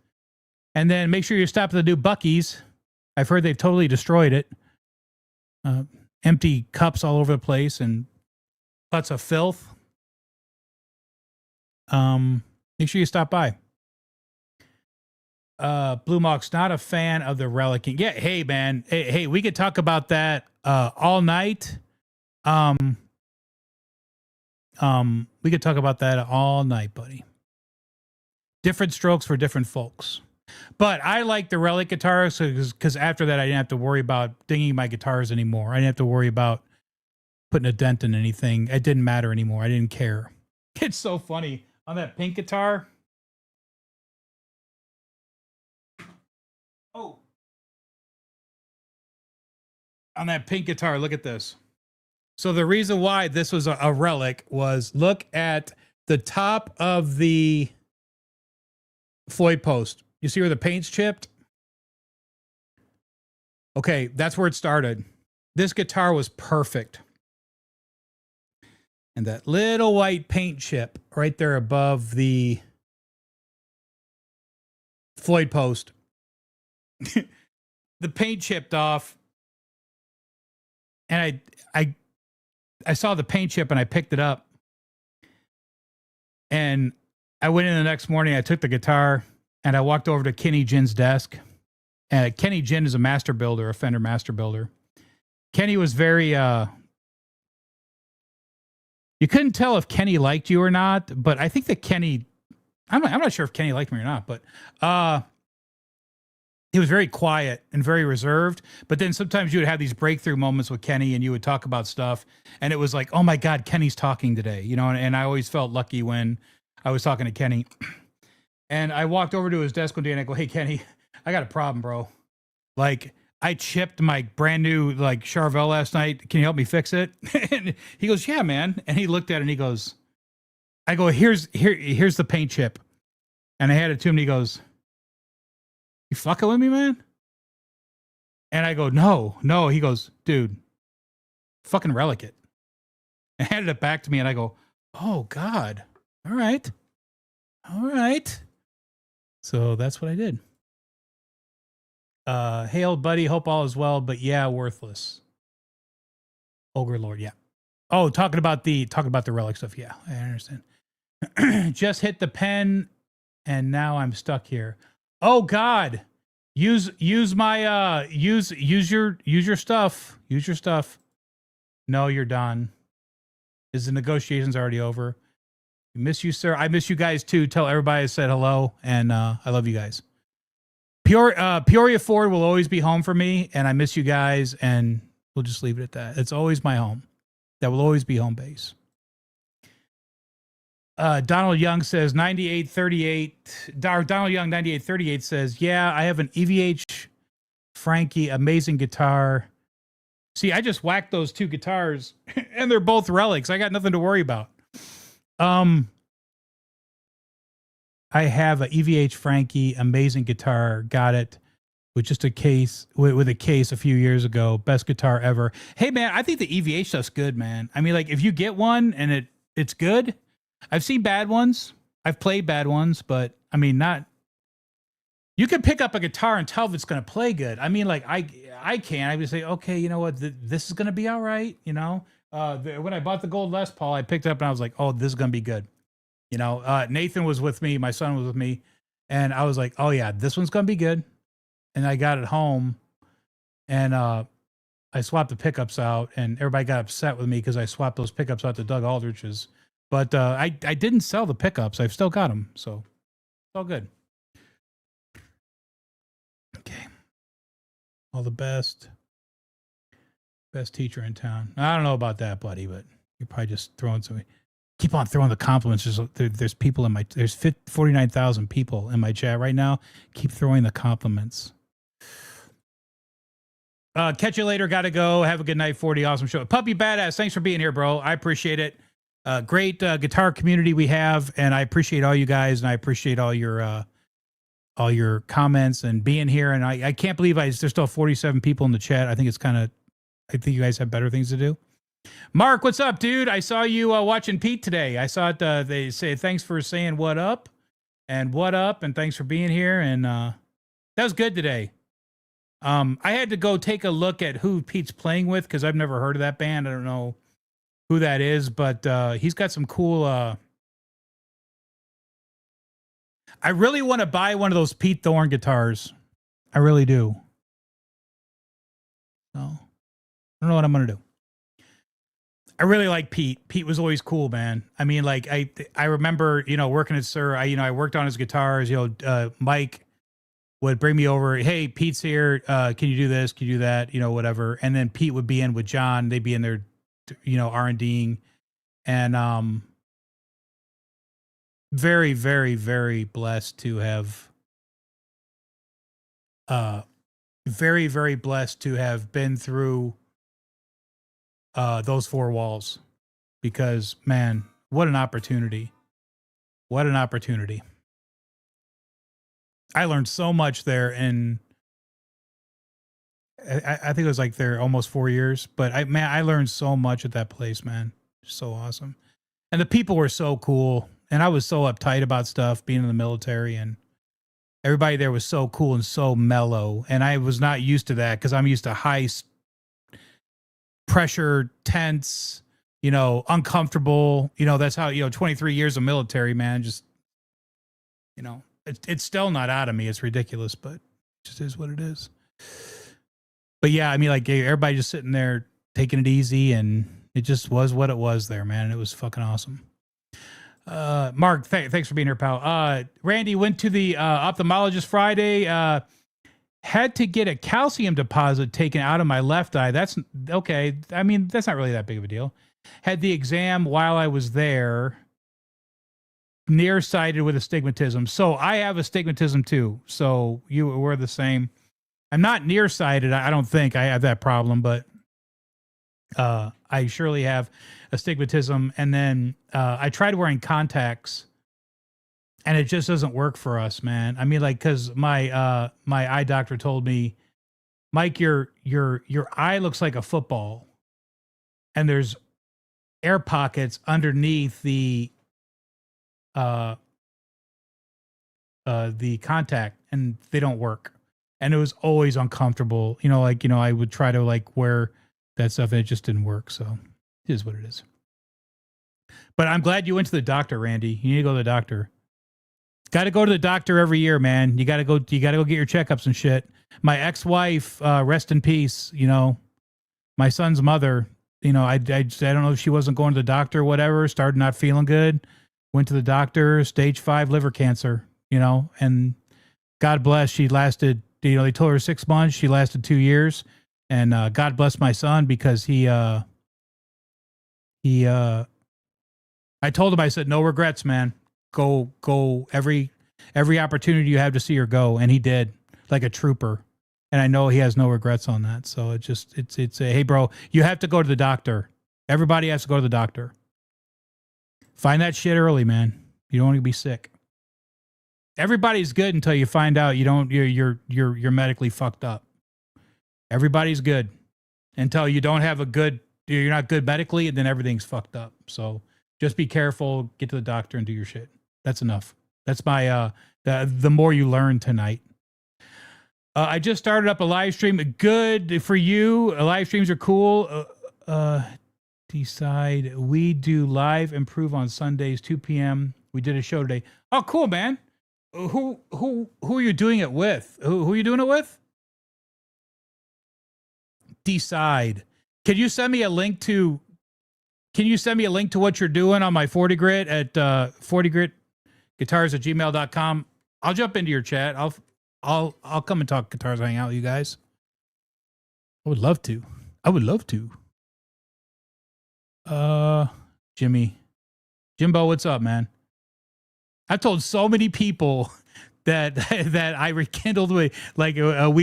And then make sure you stop at the new Buc-ee's. I've heard they've totally destroyed it. Empty cups all over the place and lots of filth. Make sure you stop by. Blue Mox, not a fan of the Relic. Yeah, hey man, hey, we could talk about that all night. We could talk about that all night, buddy. Different strokes for different folks. But I like the Relic guitars because after that I didn't have to worry about dinging my guitars anymore. I didn't have to worry about putting a dent in anything. It didn't matter anymore. I didn't care. It's so funny. On that pink guitar. Oh. On that pink guitar, look at this. So the reason why this was a Relic was look at the top of the Floyd post. You see where the paint's chipped? Okay, that's where it started. This guitar was perfect. And that little white paint chip right there above the Floyd post. The paint chipped off. And I saw the paint chip and I picked it up. And I went in the next morning, I took the guitar and I walked over to Kenny Jin's desk. And Kenny Jin is a master builder, a Fender master builder. Kenny was very you couldn't tell if Kenny liked you or not, but I think that Kenny, I'm not sure if Kenny liked me or not, but he was very quiet and very reserved. But then sometimes you would have these breakthrough moments with Kenny and you would talk about stuff. And it was like, oh my God, Kenny's talking today, you know, and I always felt lucky when I was talking to Kenny. And I walked over to his desk one day and I go, hey, Kenny, I got a problem, bro. Like, I chipped my brand new like Charvel last night. Can you help me fix it? And he goes, yeah, man. And he looked at it and he goes, I go, here's the paint chip. And I had it to him and he goes, you fucking with me, man? And I go, no. He goes, dude, fucking Relic it. And handed it back to me and I go, oh God. All right. So that's what I did. Hey, old buddy, hope all is well, but yeah, worthless. Ogre Lord, yeah. Oh, talking about the Relic stuff, yeah, I understand. Just hit the pen and now I'm stuck here. Oh God. Use my use your stuff. Use your stuff. No, you're done. Is the negotiations already over? Miss you, sir. I miss you guys too. Tell everybody I said hello and I love you guys. Peoria Ford will always be home for me, and I miss you guys, and we'll just leave it at that. It's always my home. That will always be home base. Donald Young says 9838. Donald Young 9838 says, yeah, I have an EVH Frankie, amazing guitar. See, I just whacked those two guitars, and they're both relics. I got nothing to worry about. I have a EVH Frankie, amazing guitar. Got it with just a case, with a case a few years ago. Best guitar ever. Hey man, I think the EVH stuff's good, man. I mean, like if you get one and it's good. I've seen bad ones. I've played bad ones, but I mean, not. You can pick up a guitar and tell if it's going to play good. I mean, like I can. I would say, okay, you know what, this is going to be all right. You know, when I bought the gold Les Paul, I picked it up and I was like, oh, this is going to be good. You know, Nathan was with me. My son was with me. And I was like, oh, yeah, this one's going to be good. And I got it home. And I swapped the pickups out. And everybody got upset with me because I swapped those pickups out to Doug Aldrich's. But I didn't sell the pickups. I've still got them. So it's all good. Okay. All the best. Best teacher in town. I don't know about that, buddy, but you're probably just throwing some. Keep on throwing the compliments. There's people in my, there's 49,000 people in my chat right now. Keep throwing the compliments. Catch you later. Got to go. Have a good night. 40. Awesome show. Puppy Badass. Thanks for being here, bro. I appreciate it. Great guitar community we have. And I appreciate all you guys. And I appreciate all your comments and being here. And I can't believe there's still 47 people in the chat. I think it's kind of, I think you guys have better things to do. Mark, what's up, dude? I saw you watching Pete today. I saw it. They say thanks for saying what up, and thanks for being here. And that was good today. I had to go take a look at who Pete's playing with because I've never heard of that band. I don't know who that is, but he's got some cool. I really want to buy one of those Pete Thorne guitars. I really do. So I don't know what I'm gonna do. I really like Pete. Pete was always cool, man. I mean, like I remember, you know, working at Sir. I worked on his guitars. You know, Mike would bring me over. Hey, Pete's here. Can you do this? Can you do that? You know, whatever. And then Pete would be in with John. They'd be in there, you know, R&Ding, and very, very, very blessed to have. Very, very blessed to have been through. Those four walls, because man, what an opportunity. What an opportunity. I learned so much there, and I think it was like there almost 4 years, but I learned so much at that place, man. So awesome. And the people were so cool. And I was so uptight about stuff being in the military, and everybody there was so cool and so mellow. And I was not used to that because I'm used to high pressure, tense, you know, uncomfortable. You know, that's how, you know, 23 years of military, man, just, you know, it's still not out of me. It's ridiculous, but it just is what it is. But yeah, I mean, like everybody just sitting there taking it easy, and it just was what it was there, man. It was fucking awesome. Mark, thanks for being here, pal. Randy went to the ophthalmologist Friday. Had to get a calcium deposit taken out of my left eye. That's okay. I mean, that's not really that big of a deal. Had the exam while I was there. Nearsighted with astigmatism. So I have astigmatism too. So we're the same. I'm not nearsighted. I don't think I have that problem, but I surely have astigmatism. And then I tried wearing contacts, and it just doesn't work for us, man. I mean, like, because my eye doctor told me, Mike, your eye looks like a football, and there's air pockets underneath the contact, and they don't work. And it was always uncomfortable. You know, like, you know, I would try to like wear that stuff, and it just didn't work. So it is what it is. But I'm glad you went to the doctor, Randy. You need to go to the doctor. Got to go to the doctor every year, man. You got to go. You got to go get your checkups and shit. My ex-wife, rest in peace. You know, my son's mother. You know, I don't know if she wasn't going to the doctor or whatever. Started not feeling good. Went to the doctor. Stage 5 liver cancer. You know, and God bless. She lasted. You know, they told her 6 months. She lasted 2 years. And God bless my son because he. I told him. I said, no regrets, man. Go every opportunity you have to see her go, and he did, like a trooper. And I know he has no regrets on that. So it's a, hey bro, you have to go to the doctor. Everybody has to go to the doctor. Find that shit early, man. You don't want to be sick. Everybody's good until you find out you're medically fucked up. Everybody's good until you don't have you're not good medically, and then everything's fucked up. So just be careful, get to the doctor and do your shit. That's enough. That's my the more you learn tonight. I just started up a live stream. Good for you. Live streams are cool. Decide we do live improve on Sundays 2 p.m. We did a show today. Oh, cool, man. Who are you doing it with? Who are you doing it with? Decide. Can you send me a link to what you're doing on my 40 grit at 40gritguitars@gmail.com? I'll jump into your chat. I'll come and talk guitars, hang out with you guys. I would love to. Jimbo, what's up, man? I've told so many people that I rekindled we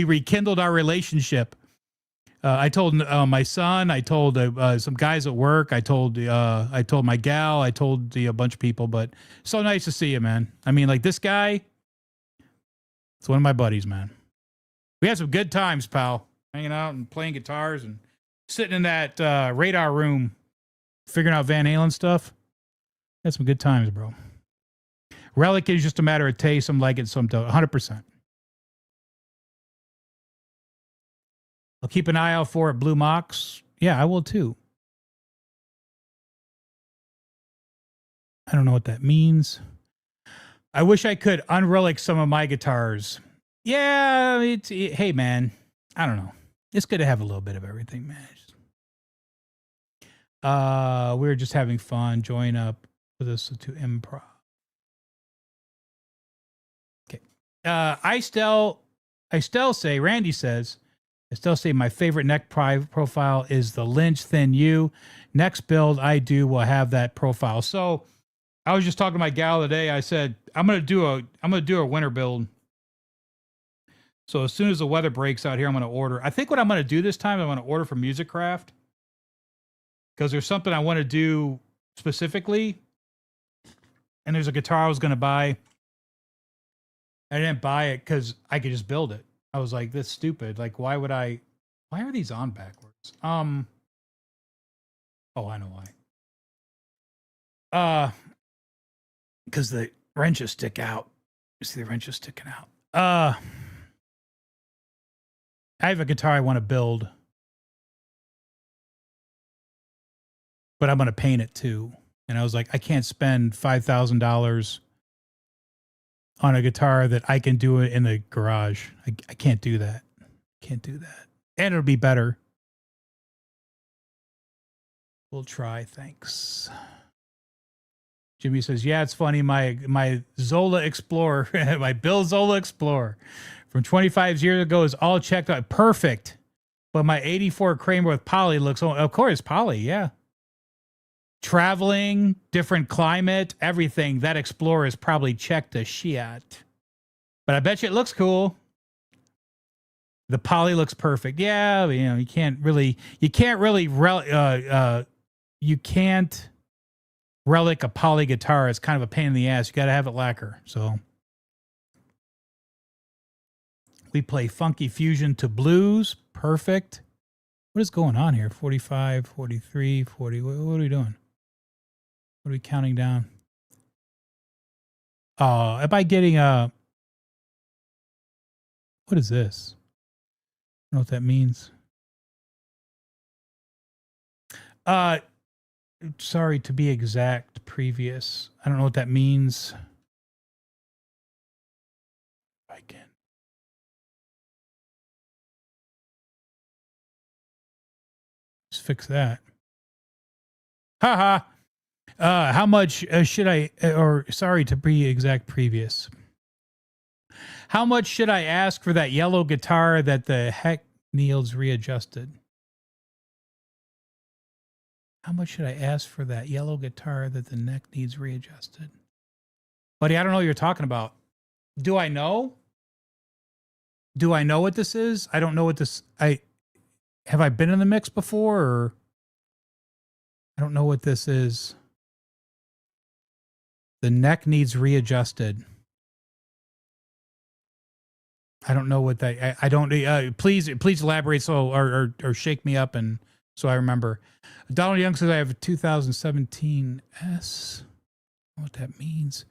rekindled our relationship. I told my son. I told some guys at work. I told my gal. I told a bunch of people. But so nice to see you, man. I mean, like this guy. It's one of my buddies, man. We had some good times, pal. Hanging out and playing guitars and sitting in that radar room, figuring out Van Halen stuff. Had some good times, bro. Relic is just a matter of taste. Some like it, some don't. 100%. I'll keep an eye out for it. Blue Mox. Yeah, I will too. I don't know what that means. I wish I could unrelic some of my guitars. Yeah, hey, man. I don't know. It's good to have a little bit of everything, man. We're just having fun. Join up with us to improv. Okay. I still say, Randy says, I still say my favorite neck profile is the Lynch Thin U. Next build I do will have that profile. So I was just talking to my gal today. I said, I'm gonna do a winter build. So as soon as the weather breaks out here, I'm gonna order. I think what I'm gonna do this time, I'm gonna order from Music Craft. Because there's something I want to do specifically. And there's a guitar I was gonna buy. I didn't buy it because I could just build it. I was like, that's stupid. Like, why are these on backwards? Oh, I know why. Because the wrenches stick out. You see the wrenches sticking out. I have a guitar I want to build. But I'm going to paint it too. And I was like, I can't spend $5,000 on a guitar that I can do it in the garage. I can't do that. Can't do that. And it'll be better. We'll try. Thanks. Jimmy says, yeah, it's funny. My Zola Explorer, my Bill Zola Explorer from 25 years ago is all checked out. Perfect. But my 84 Kramer with poly looks, of course, poly. Yeah. Traveling, different climate, everything. That Explorer is probably checked to shit. But I bet you it looks cool. The poly looks perfect. Yeah, you know, you can't relic a poly guitar. It's kind of a pain in the ass. You got to have it lacquer. So we play funky fusion to blues. Perfect. What is going on here? 45, 43, 40. What are we doing? What are we counting down? Am I getting what is this? I don't know what that means. sorry to be exact, previous. I don't know what that means. I can. Let's fix that. Haha. How much should I, or sorry to be exact, previous. How much should I ask for that yellow guitar that the heck Niels readjusted? How much should I ask for that yellow guitar that the neck needs readjusted? Buddy, I don't know what you're talking about. Do I know? Do I know what this is? I don't know what this... Have I been in the mix before, or... I don't know what this is. The neck needs readjusted. I don't know what that... I don't... please elaborate so or shake me up and so I remember. Donald Young says I have a 2017 S. I don't know what that means.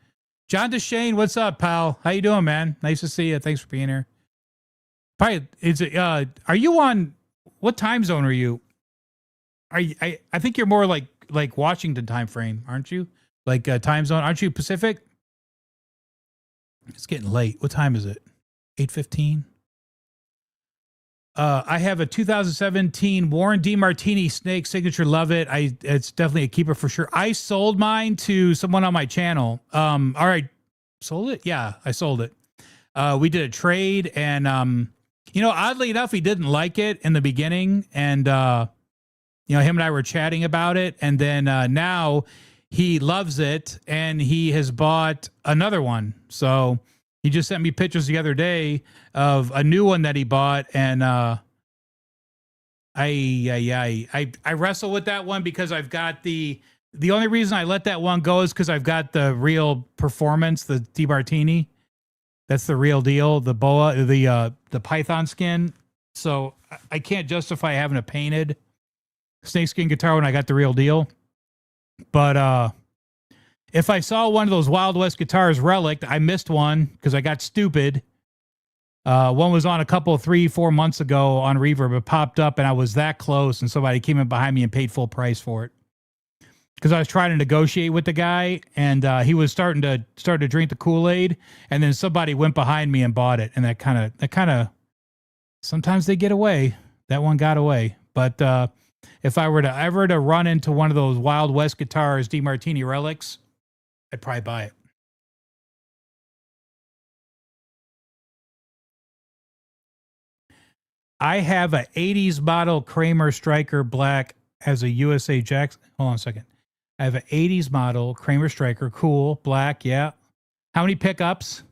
John DeShane, what's up, pal? How you doing, man? Nice to see you. Thanks for being here. Probably, are you on... What time zone are you? I think you're more like Washington time frame, aren't you? Like time zone, aren't you Pacific? It's getting late. What time is it? 8:15. I have a 2017 Warren DeMartini Snake signature. Love it. It's definitely a keeper for sure. I sold mine to someone on my channel. All right, sold it. Yeah, I sold it. We did a trade, and oddly enough, he didn't like it in the beginning, and him and I were chatting about it, and then now he loves it, and he has bought another one. So he just sent me pictures the other day of a new one that he bought, and I wrestle with that one because I've got the only reason I let that one go is because I've got the real performance, the DeMartini. That's the real deal, the boa, the python skin. So I can't justify having a painted snakeskin guitar when I got the real deal. But if I saw one of those Wild West guitars relic, I missed one because I got stupid. One was on a couple 3-4 months ago on Reverb. It popped up and I was that close, and somebody came in behind me and paid full price for it. Because I was trying to negotiate with the guy, and he was starting to drink the Kool-Aid, and then somebody went behind me and bought it, and that kind of sometimes they get away. That one got away. But if I were to ever to run into one of those Wild West guitars, DeMartini relics, I'd probably buy it. I have a 80s model Kramer Striker Black as a USA Jackson. Hold on a second. I have an 80s model Kramer Striker, cool, black, yeah. How many pickups?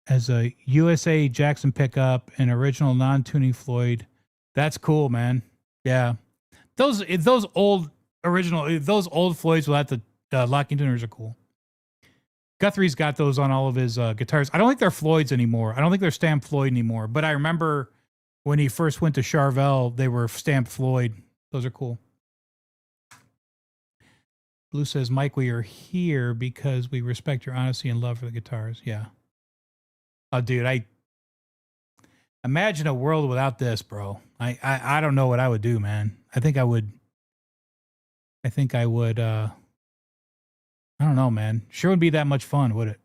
As a USA Jackson pickup, an original non-tuning Floyd. That's cool, man. Yeah. Those old Floyds without the locking tuners are cool. Guthrie's got those on all of his guitars. I don't think they're Floyds anymore. I don't think they're stamped Floyd anymore. But I remember when he first went to Charvel, they were stamped Floyd. Those are cool. Blue says, Mike, we are here because we respect your honesty and love for the guitars. Yeah. Oh, dude, I imagine a world without this, bro. I don't know what I would do, man. I think I would, I don't know, man. Sure would be that much fun, would it?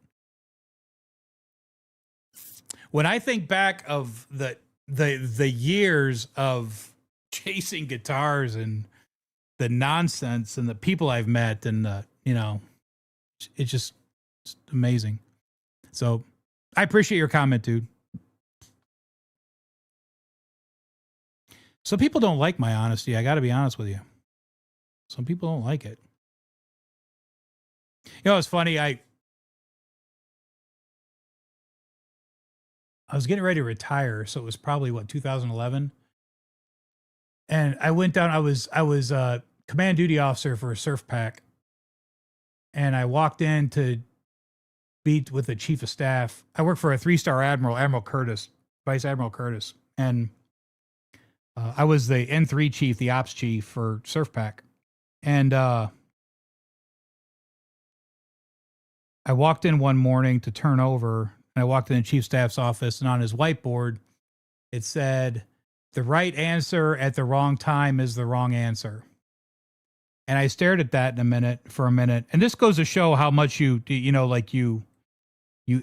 When I think back of the years of chasing guitars and the nonsense and the people I've met, and it's just amazing. So I appreciate your comment, dude. Some people don't like my honesty. I got to be honest with you. Some people don't like it. It's funny. I was getting ready to retire, so it was probably 2011. And I went down. I was command duty officer for a surf pack, and I walked in to meet with the chief of staff. I work for a 3-star admiral, Admiral Curtis, Vice Admiral Curtis, and I was the N3 chief, the ops chief for surf pack, and I walked in one morning to turn over, and I walked in the chief of staff's office, and on his whiteboard, it said, "The right answer at the wrong time is the wrong answer." And I stared at that for a minute. And this goes to show how much you know, like you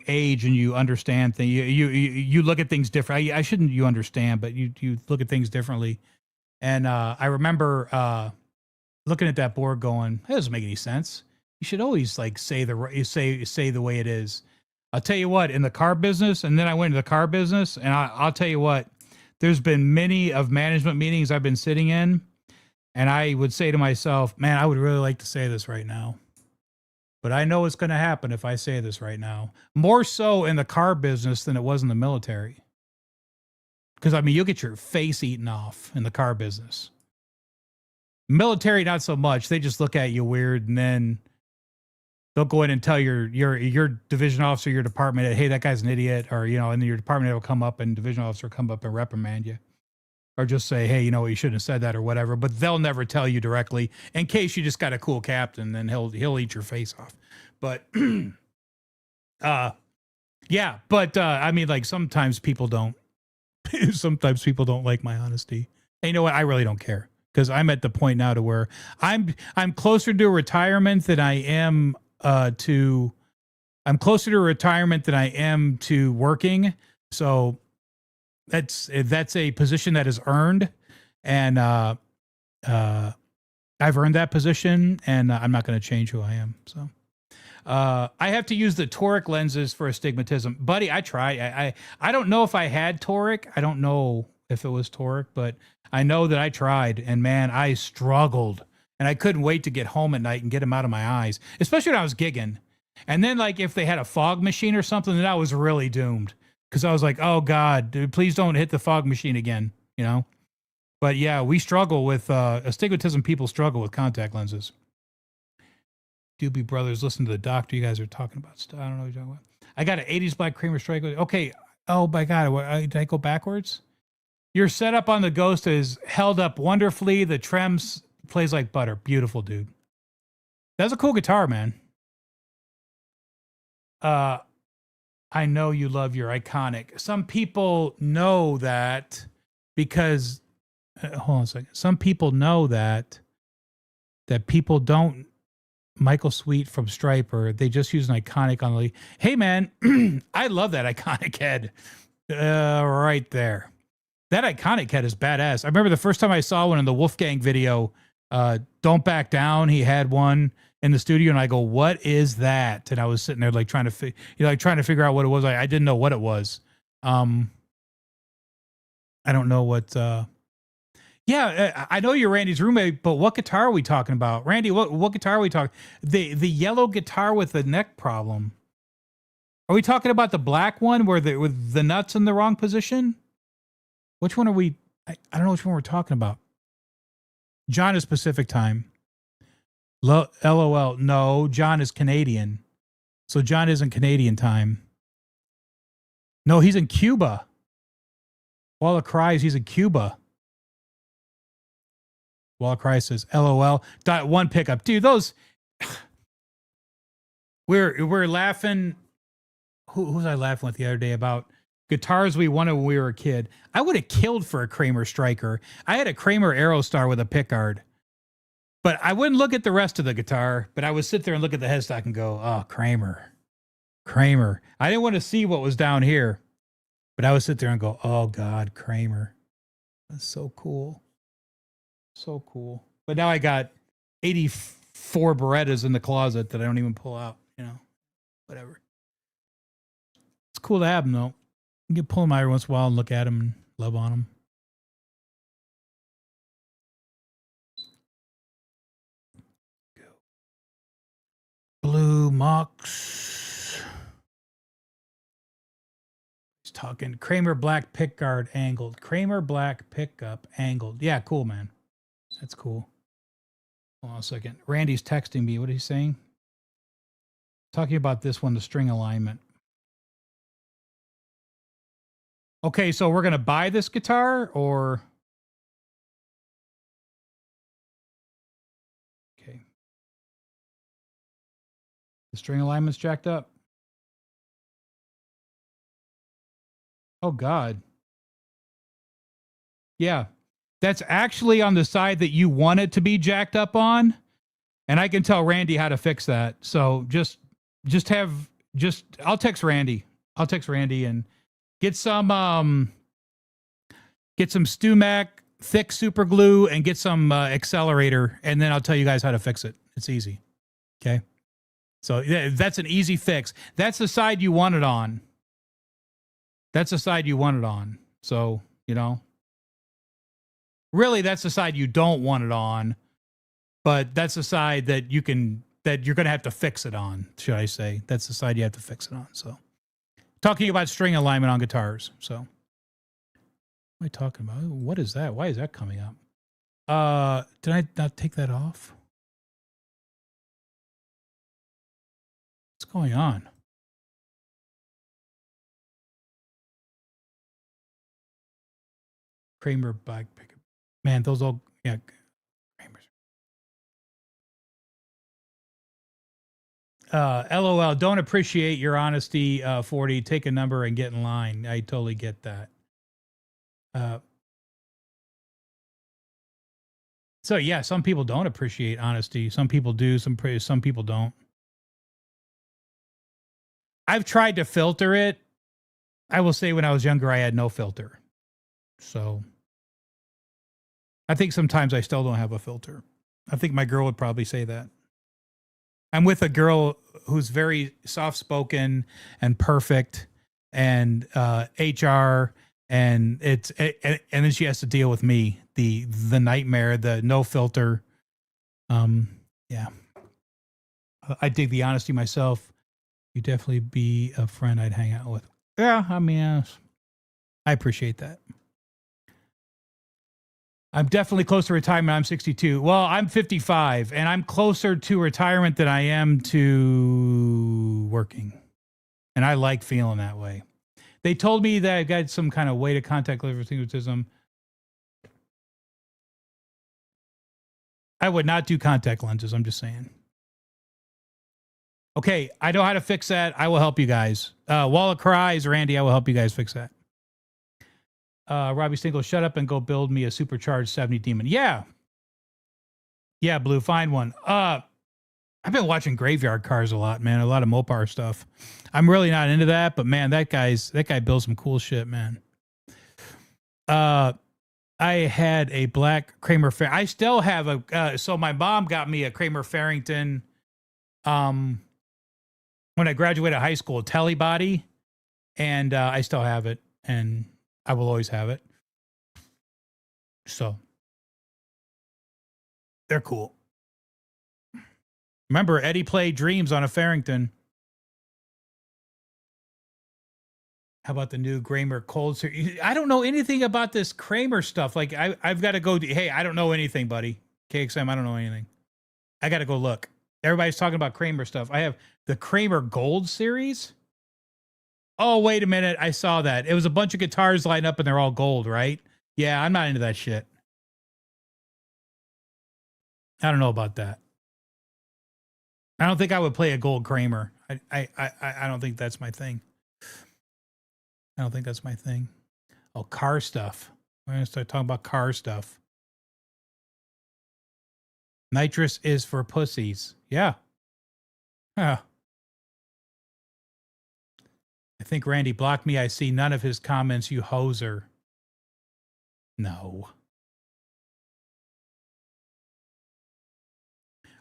age and you understand things. You look at things different. I shouldn't you understand, but you look at things differently. And I remember looking at that board going, that doesn't make any sense. You should always like say the way it is. I'll tell you what, in the car business, and then I went into the car business, and I'll tell you what, there's been many of management meetings I've been sitting in, and I would say to myself, man, I would really like to say this right now. But I know it's going to happen if I say this right now. More so in the car business than it was in the military. Because, I mean, you'll get your face eaten off in the car business. Military, not so much. They just look at you weird, and then they'll go in and tell your division officer, your department head, hey, that guy's an idiot. Or, you know, and your department head will come up and division officer will come up and reprimand you. Or just say, hey, you know, you shouldn't have said that or whatever. But they'll never tell you directly in case you just got a cool captain, then he'll eat your face off. But yeah, but I mean, like sometimes people don't like my honesty. And you know what? I really don't care because I'm at the point now to where I'm closer to retirement than I am to working. So that's a position that is earned, and I've earned that position, and I'm not going to change who I am. So I have to use the toric lenses for astigmatism, buddy. I try. I don't know if I had toric. I don't know if it was toric, but I know that I tried, and man, I struggled, and I couldn't wait to get home at night and get them out of my eyes, especially when I was gigging. And then like if they had a fog machine or something, then I was really doomed. Because I was like, oh, God, dude, please don't hit the fog machine again, you know? But yeah, we struggle with, astigmatism people struggle with contact lenses. Doobie Brothers, listen to the doctor. You guys are talking about stuff. I don't know what you're talking about. I got an 80s Black Kramer strike. Okay. Oh, my God. Did I go backwards? Your setup on the Ghost is held up wonderfully. The trems plays like butter. Beautiful, dude. That's a cool guitar, man. I know you love your Iconic. Some people know that because, hold on a second. Some people know that people don't, Michael Sweet from Striper, they just use an Iconic on the, hey man, I love that Iconic head. Right there. That Iconic head is badass. I remember the first time I saw one in the Wolfgang video, Don't Back Down, he had one in the studio, and I go, what is that? And I was sitting there like trying to figure out what it was. I didn't know what it was. I don't know what yeah, I know you're Randy's roommate, but what guitar are we talking about? Randy, what guitar are we talking? The yellow guitar with the neck problem. Are we talking about the black one with the nuts in the wrong position? Which one are we? I don't know which one we're talking about. John is Pacific time. LOL. No, John is Canadian. So John isn't Canadian time. No, he's in Cuba. Walla cries, he's in Cuba. Walla cries says, LOL. One pickup. Dude, those... We're laughing... Who was I laughing with the other day about guitars we wanted when we were a kid? I would have killed for a Kramer Striker. I had a Kramer Aerostar with a pickguard. But I wouldn't look at the rest of the guitar, but I would sit there and look at the headstock and go, oh, Kramer. I didn't want to see what was down here, but I would sit there and go, oh, God, Kramer. That's so cool. So cool. But now I got 84 Berettas in the closet that I don't even pull out, you know, whatever. It's cool to have them, though. You can pull them out every once in a while and look at them and love on them. Blue Mox. He's talking Kramer Black pickguard angled. Kramer Black pickup angled. Yeah, cool, man. That's cool. Hold on a second. Randy's texting me. What is he saying? Talking about this one, the string alignment. Okay, so we're going to buy this guitar or... Okay. The string alignment's jacked up. Oh, God. Yeah. That's actually on the side that you want it to be jacked up on. And I can tell Randy how to fix that. So I'll text Randy. I'll text Randy and get some StewMac thick super glue and get some accelerator, and then I'll tell you guys how to fix it. It's easy. Okay. So that's an easy fix. That's the side you want it on. That's the side you want it on. So, really that's the side you don't want it on, but that's the side that you're going to have to fix it on, should I say. That's the side you have to fix it on. So, talking about string alignment on guitars. So, what am I talking about? What is that? Why is that coming up? Did I not take that off? What's going on? Kramer bike pickup. Man, those all, yeah. Kramer's. LOL, don't appreciate your honesty, 40. Take a number and get in line. I totally get that. So yeah, some people don't appreciate honesty. Some people do. Some people don't. I've tried to filter it. I will say when I was younger, I had no filter. So I think sometimes I still don't have a filter. I think my girl would probably say that. I'm with a girl who's very soft-spoken and perfect and HR, and and then she has to deal with me, the nightmare, the no filter. Yeah. I dig the honesty myself. You definitely be a friend I'd hang out with. Yeah, I mean, I appreciate that. I'm definitely close to retirement. I'm 62. Well, I'm 55, and I'm closer to retirement than I am to working. And I like feeling that way. They told me that I got some kind of way to contact liver astigmatism. I would not do contact lenses. I'm just saying. Okay, I know how to fix that. I will help you guys. Wall of Cries, Randy, I will help you guys fix that. Robbie Stingle, shut up and go build me a supercharged 70 Demon. Yeah. Yeah, Blue, find one. I've been watching Graveyard Cars a lot, man. A lot of Mopar stuff. I'm really not into that, but man, that guy builds some cool shit, man. I had a black Kramer. I still have so my mom got me a Kramer Farrington. When I graduated high school, a telly body, and I still have it, and I will always have it. So they're cool. Remember, Eddie played Dreams on a Farrington. How about the new Kramer Cold Series? I don't know anything about this Kramer stuff. Like, I've got to go. Hey, I don't know anything, buddy. KXM, I don't know anything. I got to go look. Everybody's talking about Kramer stuff. I have the Kramer Gold Series. Oh, wait a minute. I saw that. It was a bunch of guitars lined up and they're all gold, right? Yeah, I'm not into that shit. I don't know about that. I don't think I would play a gold Kramer. I don't think that's my thing. I don't think that's my thing. Oh, car stuff. We're going to start talking about car stuff. Nitrous is for pussies. Yeah. Yeah. I think Randy blocked me. I see none of his comments, you hoser. No.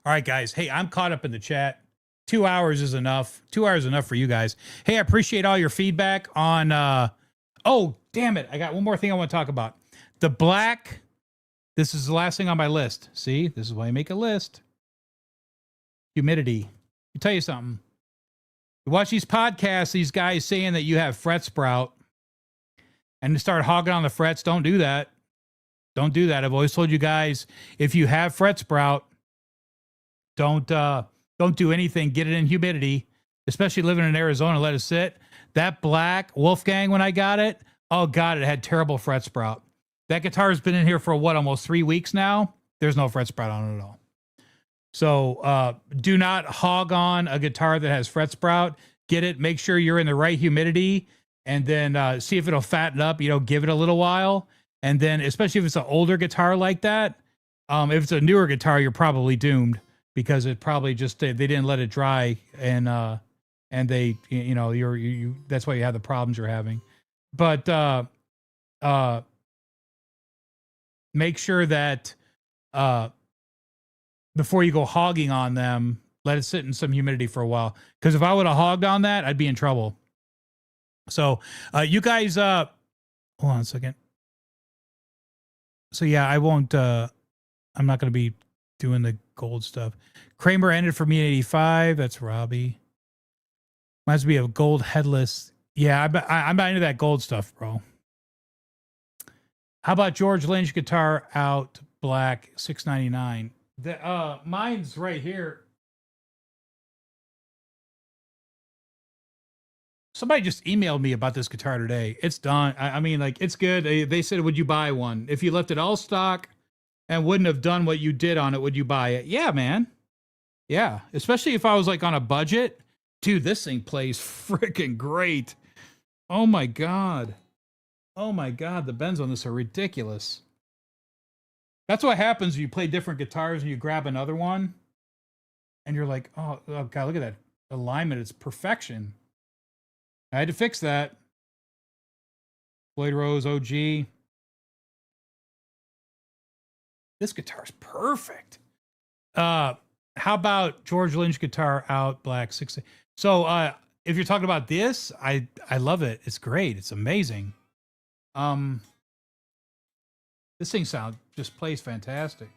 All right, guys. Hey, I'm caught up in the chat. 2 hours is enough. 2 hours is enough for you guys. Hey, I appreciate all your feedback on... oh, damn it. I got one more thing I want to talk about. The black... This is the last thing on my list. See? This is why I make a list. Humidity. Let me tell you something. You watch these podcasts, these guys saying that you have fret sprout, and to start hogging on the frets, don't do that. Don't do that. I've always told you guys, if you have fret sprout, don't do anything. Get it in humidity, especially living in Arizona. Let it sit. That black Wolfgang, when I got it, oh God, it had terrible fret sprout. That guitar has been in here for what, almost 3 weeks now? There's no fret sprout on it at all. So do not hog on a guitar that has fret sprout. Get it. Make sure you're in the right humidity, and then see if it'll fatten up. Give it a little while. And then, especially if it's an older guitar like that, if it's a newer guitar, you're probably doomed. because it probably just they didn't let it dry, and they you that's why you have the problems you're having. But make sure that before you go hogging on them, let it sit in some humidity for a while. Because if I would have hogged on that, I'd be in trouble. So you guys, hold on a second. So yeah, I won't. I'm not going to be doing the gold stuff. Kramer ended for me at 85. That's Robbie. Reminds me of gold headless. Yeah, I'm not into that gold stuff, bro. How about George Lynch guitar out black 699? The mine's right here. Somebody just emailed me about this guitar today. It's done. I mean, like, it's good. They said, would you buy one? If you left it all stock and wouldn't have done what you did on it, would you buy it? Yeah, man. Yeah. Especially if I was like on a budget. Dude, this thing plays freaking great. Oh my God. Oh my God. The bends on this are ridiculous. That's what happens when you play different guitars and you grab another one and you're like, oh God, look at that alignment. It's perfection. I had to fix that. Floyd Rose OG. This guitar's perfect. How about George Lynch guitar out black 6? So if you're talking about this, I love it. It's great. It's amazing. This thing just plays fantastic.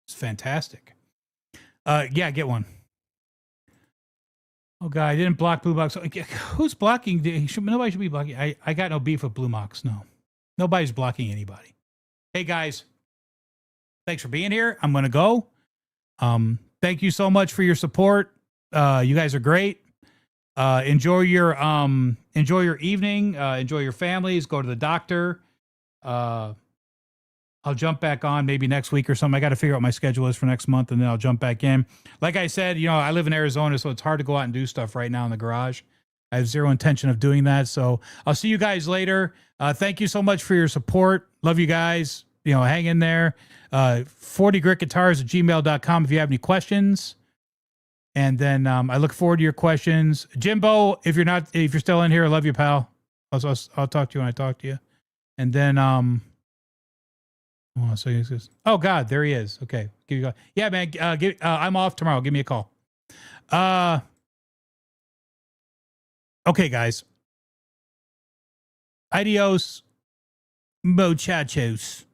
It's fantastic. Yeah, get one. Oh God, I didn't block Blue Box. Who's blocking? Nobody should be blocking. I got no beef with Blue Box. No, nobody's blocking anybody. Hey guys, thanks for being here. I'm gonna go. Thank you so much for your support. You guys are great. Enjoy your evening. Enjoy your families. Go to the doctor. I'll jump back on maybe next week or something. I got to figure out what my schedule is for next month, and then I'll jump back in. Like I said, I live in Arizona, so it's hard to go out and do stuff right now in the garage. I have zero intention of doing that. So I'll see you guys later. Thank you so much for your support. Love you guys. Hang in there. 40gritguitars@gmail.com if you have any questions. And then I look forward to your questions. Jimbo, if you're still in here, I love you, pal. I'll talk to you when I talk to you. And then so he says, oh God, there he is. Okay. Give you a call. Yeah, man. I'm off tomorrow. Give me a call. Okay, guys. Adios, muchachos.